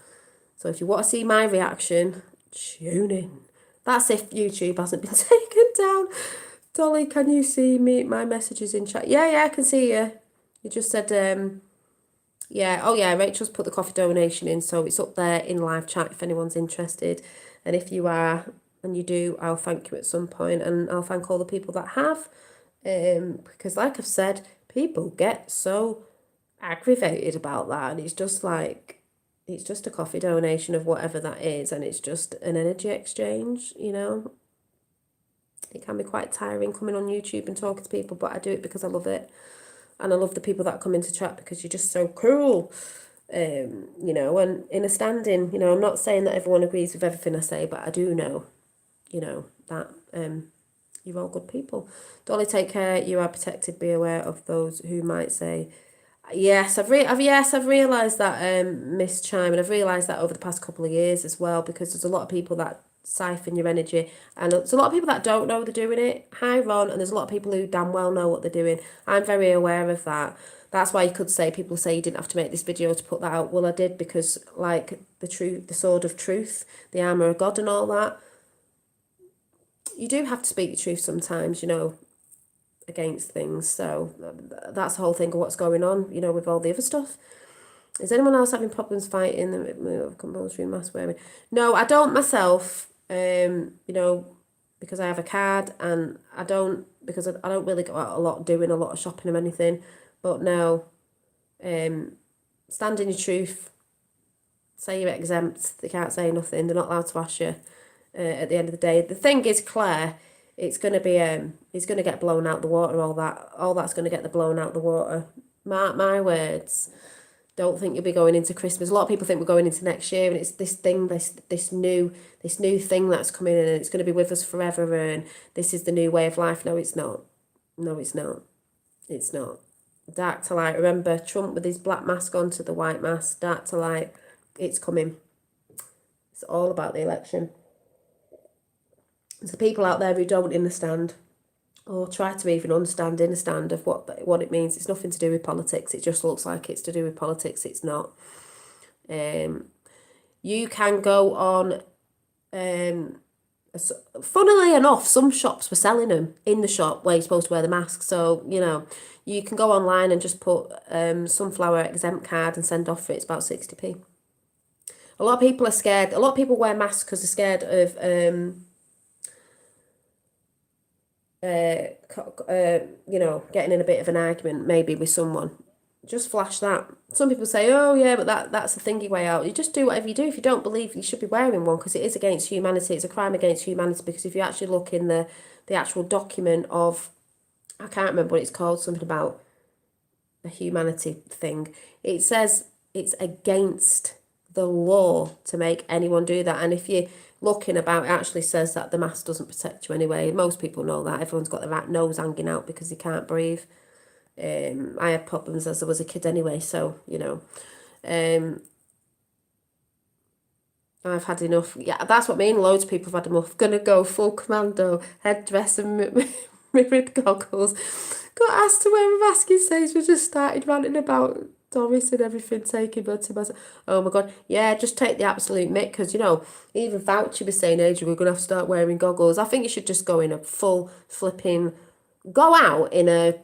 So if you want to see my reaction, tune in. That's if YouTube hasn't been taken down. Dolly, can you see my messages in chat? Yeah, I can see you. You just said, yeah, oh yeah, Rachel's put the coffee donation in, so it's up there in live chat if anyone's interested. And if you are, and you do, I'll thank you at some point, and I'll thank all the people that have, because like I've said, people get so aggravated about that, and it's just like, it's just a coffee donation of whatever that is, and it's just an energy exchange, you know. It can be quite tiring coming on YouTube and talking to people, but I do it because I love it, and I love the people that come into chat because you're just so cool. You know, and in a standing, you know, I'm not saying that everyone agrees with everything I say, but I do know, you know, that you're all good people. Dolly, take care. You are protected. Be aware of those who might say, yes, I've realised that, Miss Chime, and I've realised that over the past couple of years as well, because there's a lot of people that siphon your energy, and there's a lot of people that don't know they're doing it. Hi, Ron, and there's a lot of people who damn well know what they're doing. I'm very aware of that. That's why you could say, people say you didn't have to make this video to put that out. Well, I did, because like the sword of truth, the armour of God and all that, you do have to speak the truth sometimes, you know, against things. So that's the whole thing of what's going on, you know, with all the other stuff. Is anyone else having problems fighting the compulsory mask wearing? No, I don't myself, you know, because I have a card, and I don't really go out a lot doing a lot of shopping or anything. But no, stand in your truth, say you're exempt, they can't say nothing, they're not allowed to ask you at the end of the day. The thing is, Claire, it's going to be, it's going to get blown out the water, all that's going to get blown out the water. Mark my words. Don't think you'll be going into Christmas. A lot of people think we're going into next year, and it's this new thing that's coming in, and it's going to be with us forever, and this is the new way of life. No, it's not. No, it's not. It's not. Dark to light. Remember, Trump with his black mask on to the white mask. Dark to light. It's coming. It's all about the election. There's the people out there who don't understand, or try to even understand of what it means. It's nothing to do with politics. It just looks like it's to do with politics. It's not. You can go on. Funnily enough, some shops were selling them in the shop where you're supposed to wear the mask. So, you know, you can go online and just put sunflower exempt card and send off for it. It's about 60p. A lot of people are scared. A lot of people wear masks because they're scared of you know, getting in a bit of an argument maybe with someone. Just flash that. Some people say, oh yeah, but that's the thingy way out. You just do whatever you do. If you don't believe, you should be wearing one, because it is against humanity. It's a crime against humanity, because if you actually look in the actual document of, I can't remember what it's called, something about a humanity thing, it says it's against the law to make anyone do that. And if you're looking about, it actually says that the mask doesn't protect you anyway. Most people know that. Everyone's got their nose hanging out because they can't breathe. I had problems as I was a kid anyway, so, you know, I've had enough. Yeah, that's what I mean. Loads of people have had enough. Gonna go full commando, headdress and mirrored goggles. Got asked to wear a mask in stage. We just started ranting about Doris and everything, taking blood to myself. Oh my God. Yeah, just take the absolute mick, because, you know, even Fauci was saying, Adrian, we're going to have to start wearing goggles. I think you should just go in a full flipping, go out in a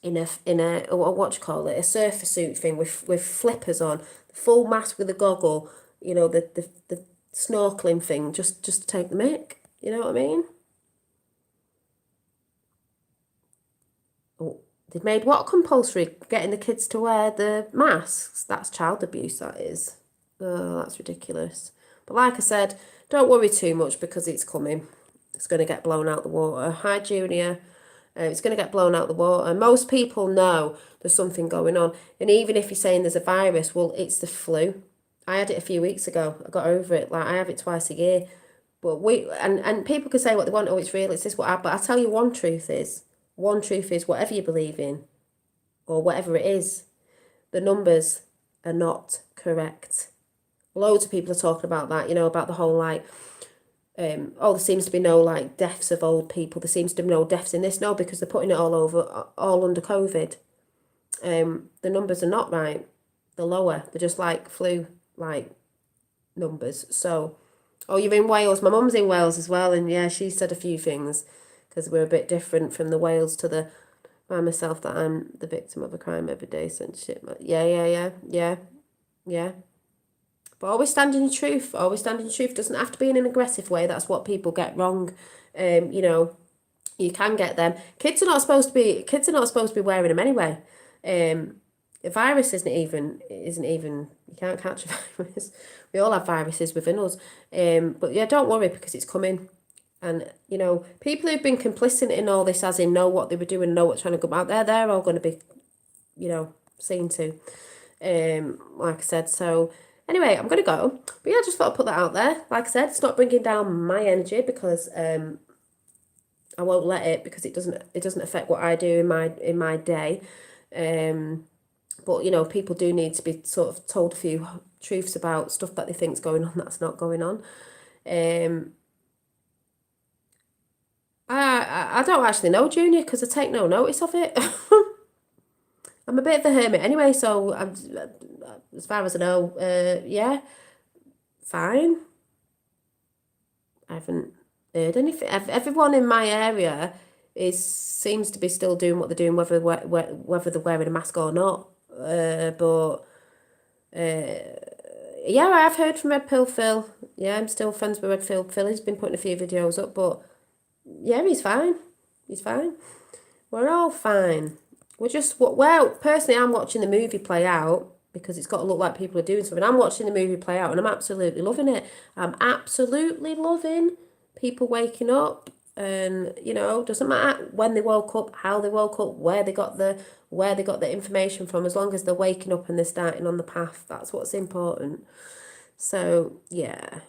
what do you call it, a surfer suit thing with flippers on, full mask with a goggle, you know, the snorkeling thing, just to take the mick. You know what I mean? Oh, they've made what compulsory? Getting the kids to wear the masks? That's child abuse, that is. Oh, that's ridiculous. But like I said, don't worry too much because it's coming. It's going to get blown out the water. Hi, Junior. It's going to get blown out the water. Most people know there's something going on. And even if you're saying there's a virus, well, it's the flu. I had it a few weeks ago. I got over it. Like, I have it twice a year. But and people can say what they want. Oh, it's real. It's this, what I. But I tell you, one truth is, whatever you believe in, or whatever it is, the numbers are not correct. Loads of people are talking about that. You know, about the whole like, oh, there seems to be no like deaths of old people. There seems to be no deaths in this. No, because they're putting it all over, all under COVID. The numbers are not right. They're lower. They're just like flu like numbers. So, oh, you're in Wales. My mum's in Wales as well, and yeah, she said a few things because we're a bit different from the Wales to the by myself that I'm the victim of a crime every day. Censorship. Yeah. But always stand in your truth. Always stand in your truth. Doesn't have to be in an aggressive way. That's what people get wrong. You know, you can get them. Kids are not supposed to be. Kids are not supposed to be wearing them anyway. A virus isn't even. You can't catch a virus. We all have viruses within us. But yeah, don't worry because it's coming. And you know, people who've been complicit in all this, as in know what they were doing, know what's trying to come out there, they're all going to be, you know, seen to. Like I said, so anyway, I'm gonna go. But yeah, I just thought I'd put that out there. Like I said, it's not bringing down my energy because I won't let it because it doesn't affect what I do in my day. But you know, people do need to be sort of told a few truths about stuff that they think's going on that's not going on. I don't actually know, Junior, because I take no notice of it. I'm a bit of a hermit anyway, so I'm, as far as I know, yeah, fine. I haven't heard anything. Everyone in my area seems to be still doing what they're doing, whether they're wearing a mask or not. But yeah, I've heard from Red Pill Phil. Yeah, I'm still friends with Red Pill Phil. He's been putting a few videos up, but yeah, he's fine. He's fine. We're all fine. We're just, well, personally, I'm watching the movie play out because it's got to look like people are doing something. I'm watching the movie play out and I'm absolutely loving it. I'm absolutely loving people waking up, and you know, doesn't matter when they woke up, how they woke up, where they got the information from, as long as they're waking up and they're starting on the path. That's what's important. So yeah.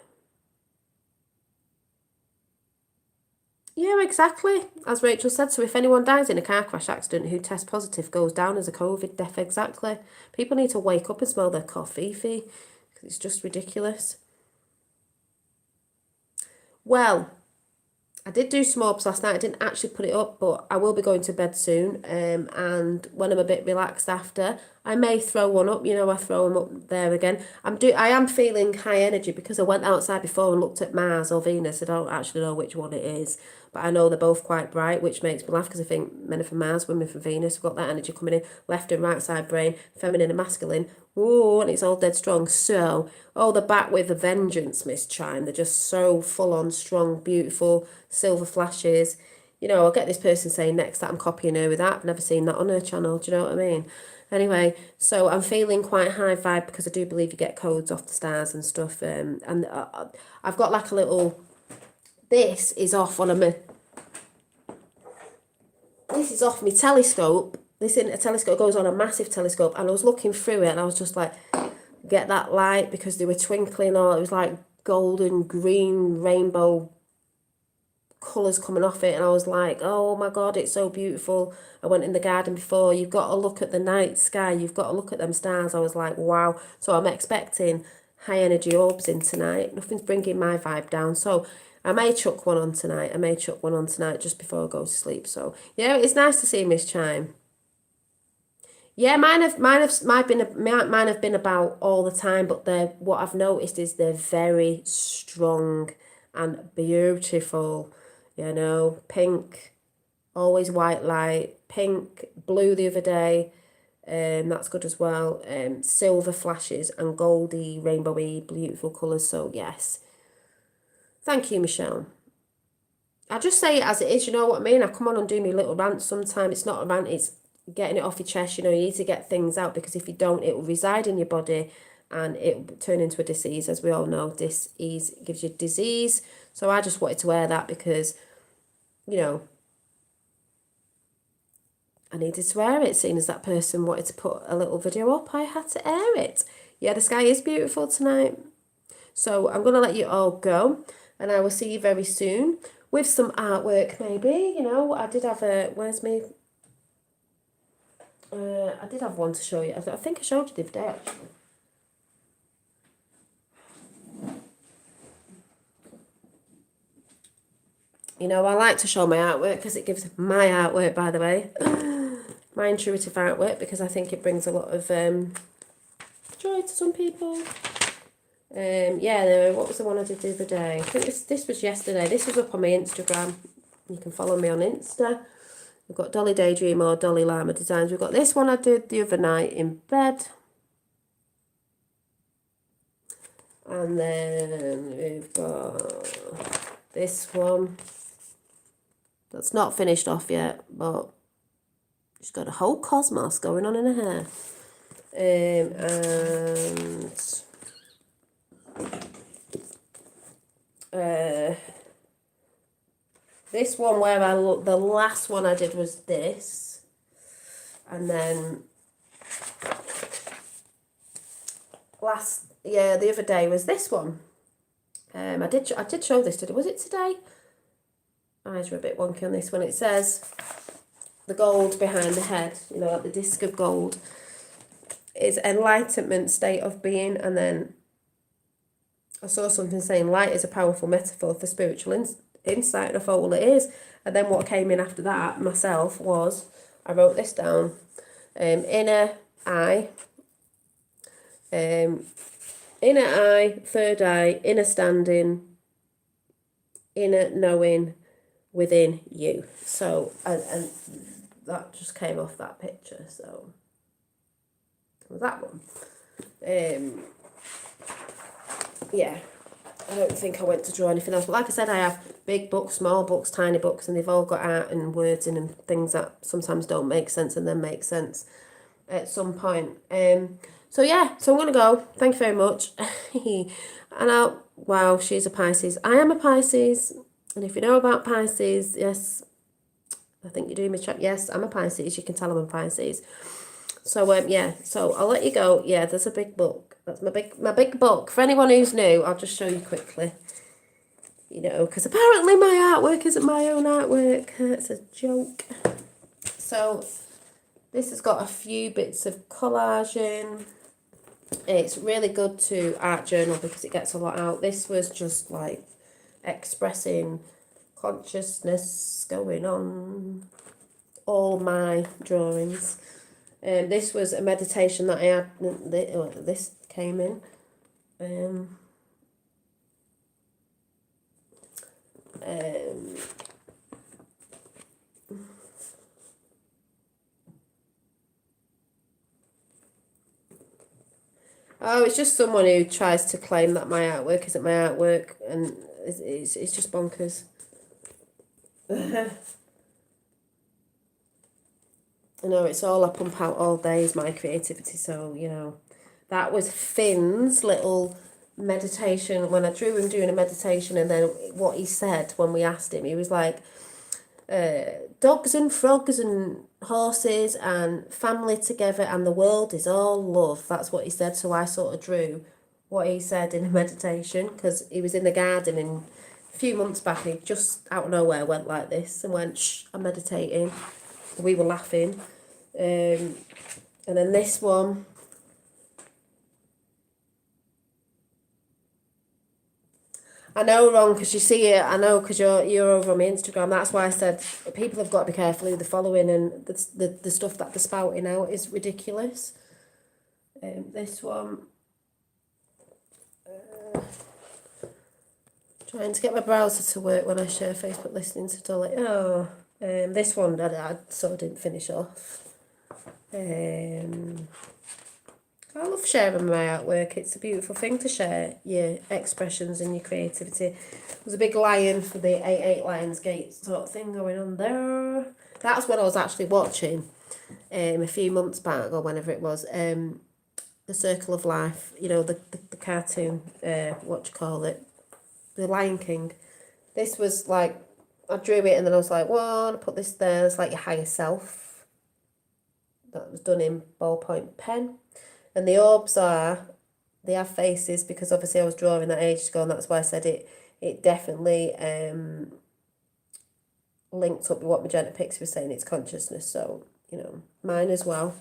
Yeah, exactly. As Rachel said, so if anyone dies in a car crash accident who tests positive goes down as a COVID death, exactly. People need to wake up and smell their coffee, because it's just ridiculous. Well, I did do some orbs last night. I didn't actually put it up, but I will be going to bed soon. And when I'm a bit relaxed after, I may throw one up. You know, I throw them up there again. I am feeling high energy because I went outside before and looked at Mars or Venus. I don't actually know which one it is, but I know they're both quite bright, which makes me laugh because I think men are from Mars, women from Venus. We've got that energy coming in, left and right side brain, feminine and masculine. Ooh, and it's all dead strong. So, oh, they're back with a vengeance, Miss Chime. They're just so full on strong, beautiful, silver flashes. You know, I'll get this person saying next that I'm copying her with that. I've never seen that on her channel. Do you know what I mean? Anyway, so I'm feeling quite high vibe because I do believe you get codes off the stars and stuff. I've got like a little. This is off on a. This is off my telescope. This isn't a telescope. It goes on a massive telescope, and I was looking through it, and I was just like, get that light because they were twinkling. All it was like golden, green, rainbow colours coming off it, and I was like, oh my god, it's so beautiful. I went in the garden before. You've got to look at the night sky, you've got to look at them stars. I was like, wow. So I'm expecting high energy orbs in tonight. Nothing's bringing my vibe down, so I may chuck one on tonight. Just before I go to sleep. So yeah, it's nice to see Miss Chime. Yeah, mine have been about all the time, but what I've noticed is they're very strong and beautiful. You know, pink, always white light, pink, blue the other day, that's good as well. Silver flashes and goldy, rainbowy, beautiful colours. So yes, thank you, Michelle. I just say it as it is, you know what I mean? I come on and do me little rants sometimes. It's not a rant, it's getting it off your chest. You know, you need to get things out because if you don't, it will reside in your body and it will turn into a disease. As we all know, disease gives you disease. So I just wanted to air that because, you know, I needed to air it. Seeing as that person wanted to put a little video up, I had to air it. Yeah, the sky is beautiful tonight. So I'm going to let you all go and I will see you very soon with some artwork maybe. You know, I did have a, where's me? I did have one to show you. I think I showed you the other day actually. You know, I like to show my artwork because it gives my artwork, by the way, my intuitive artwork, because I think it brings a lot of joy to some people. Yeah, what was the one I did the other day? I think this was yesterday. This was up on my Instagram. You can follow me on Insta. We've got Dolly Daydream or Dolly Lama Designs. We've got this one I did the other night in bed. And then we've got this one. That's not finished off yet, but she's got a whole cosmos going on in her hair. And this one where the last one I did was this. And then the other day was this one. I did show this today. Was it today? Eyes are a bit wonky on this one. It says the gold behind the head, you know, like the disc of gold, is enlightenment, state of being. And then I saw something saying light is a powerful metaphor for spiritual insight of all it is. And then what came in after that myself was, I wrote this down, inner eye, third eye, inner standing, inner knowing, within you. So and that just came off that picture. So that one. Yeah, I don't think I went to draw anything else. But like I said, I have big books, small books, tiny books, and they've all got art and words in and things that sometimes don't make sense and then make sense at some point. So yeah, so I'm going to go. Thank you very much. And wow, she's a Pisces. I am a Pisces. And if you know about Pisces, yes, I think you're doing me check. Yes, I'm a Pisces. You can tell I'm a Pisces. So yeah, so I'll let you go. Yeah, there's a big book. That's my big book. For anyone who's new, I'll just show you quickly. You know, because apparently my artwork isn't my own artwork. It's a joke. So this has got a few bits of collaging. It's really good to art journal because it gets a lot out. This was just like expressing consciousness going on, all my drawings. This was a meditation that I had, this came in. Oh, it's just someone who tries to claim that my artwork isn't my artwork, and it's just bonkers. I know, it's all I pump out all day is my creativity, so, you know. That was Finn's little meditation, when I drew him doing a meditation, and then what he said when we asked him, he was like, dogs and frogs and horses and family together and the world is all love. That's what he said. So I sort of drew what he said in a meditation because he was in the garden and a few months back and he just out of nowhere went like this and went, shh, I'm meditating. We were laughing. And then this one, I know wrong because you see it. I know because you're over on my Instagram. That's why I said people have got to be careful who they're following, and the stuff that they're spouting out is ridiculous. This one, trying to get my browser to work when I share Facebook listening to Dolly. Oh, this one I sort of didn't finish off. I love sharing my artwork. It's a beautiful thing to share your expressions and your creativity. There's a big lion for the 88 Lionsgate sort of thing going on there. That's what I was actually watching a few months back or whenever it was. The Circle of Life, you know, the cartoon, what do you call it? The Lion King. This was like, I drew it and then I was like, well, I put this there. It's like your higher self. That was done in ballpoint pen. And the orbs they have faces because obviously I was drawing that ages ago and that's why I said it definitely linked up with what Magenta Pixie was saying, it's consciousness. So, you know, mine as well.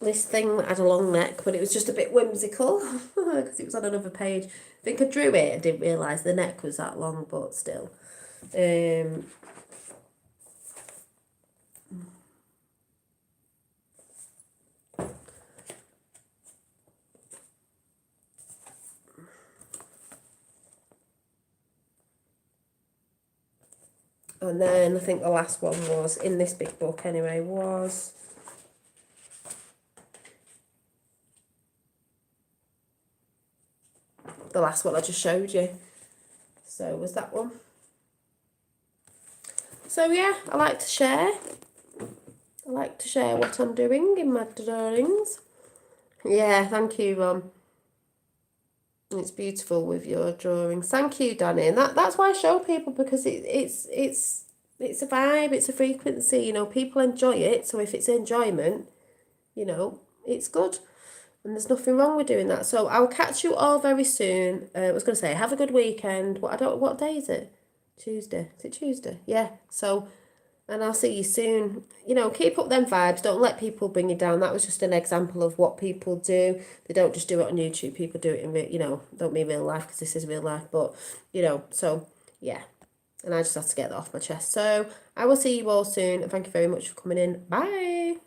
This thing had a long neck, but it was just a bit whimsical because it was on another page. I think I drew it and didn't realise the neck was that long, but still. And then I think the last one was, in this big book anyway, was the last one I just showed you. So was that one. So yeah, I like to share. I like to share what I'm doing in my drawings. Yeah, thank you, Ron. It's beautiful with your drawings. Thank you, Danny. And that's why I show people, because it's a vibe, it's a frequency, you know, people enjoy it. So if it's enjoyment, you know, it's good. And there's nothing wrong with doing that. So I'll catch you all very soon. I was going to say, have a good weekend. What day is it? Tuesday. Is it Tuesday? Yeah. So, and I'll see you soon. You know, keep up them vibes. Don't let people bring you down. That was just an example of what people do. They don't just do it on YouTube. People do it in you know, don't mean real life because this is real life. But, you know, so, yeah. And I just have to get that off my chest. So I will see you all soon. And thank you very much for coming in. Bye.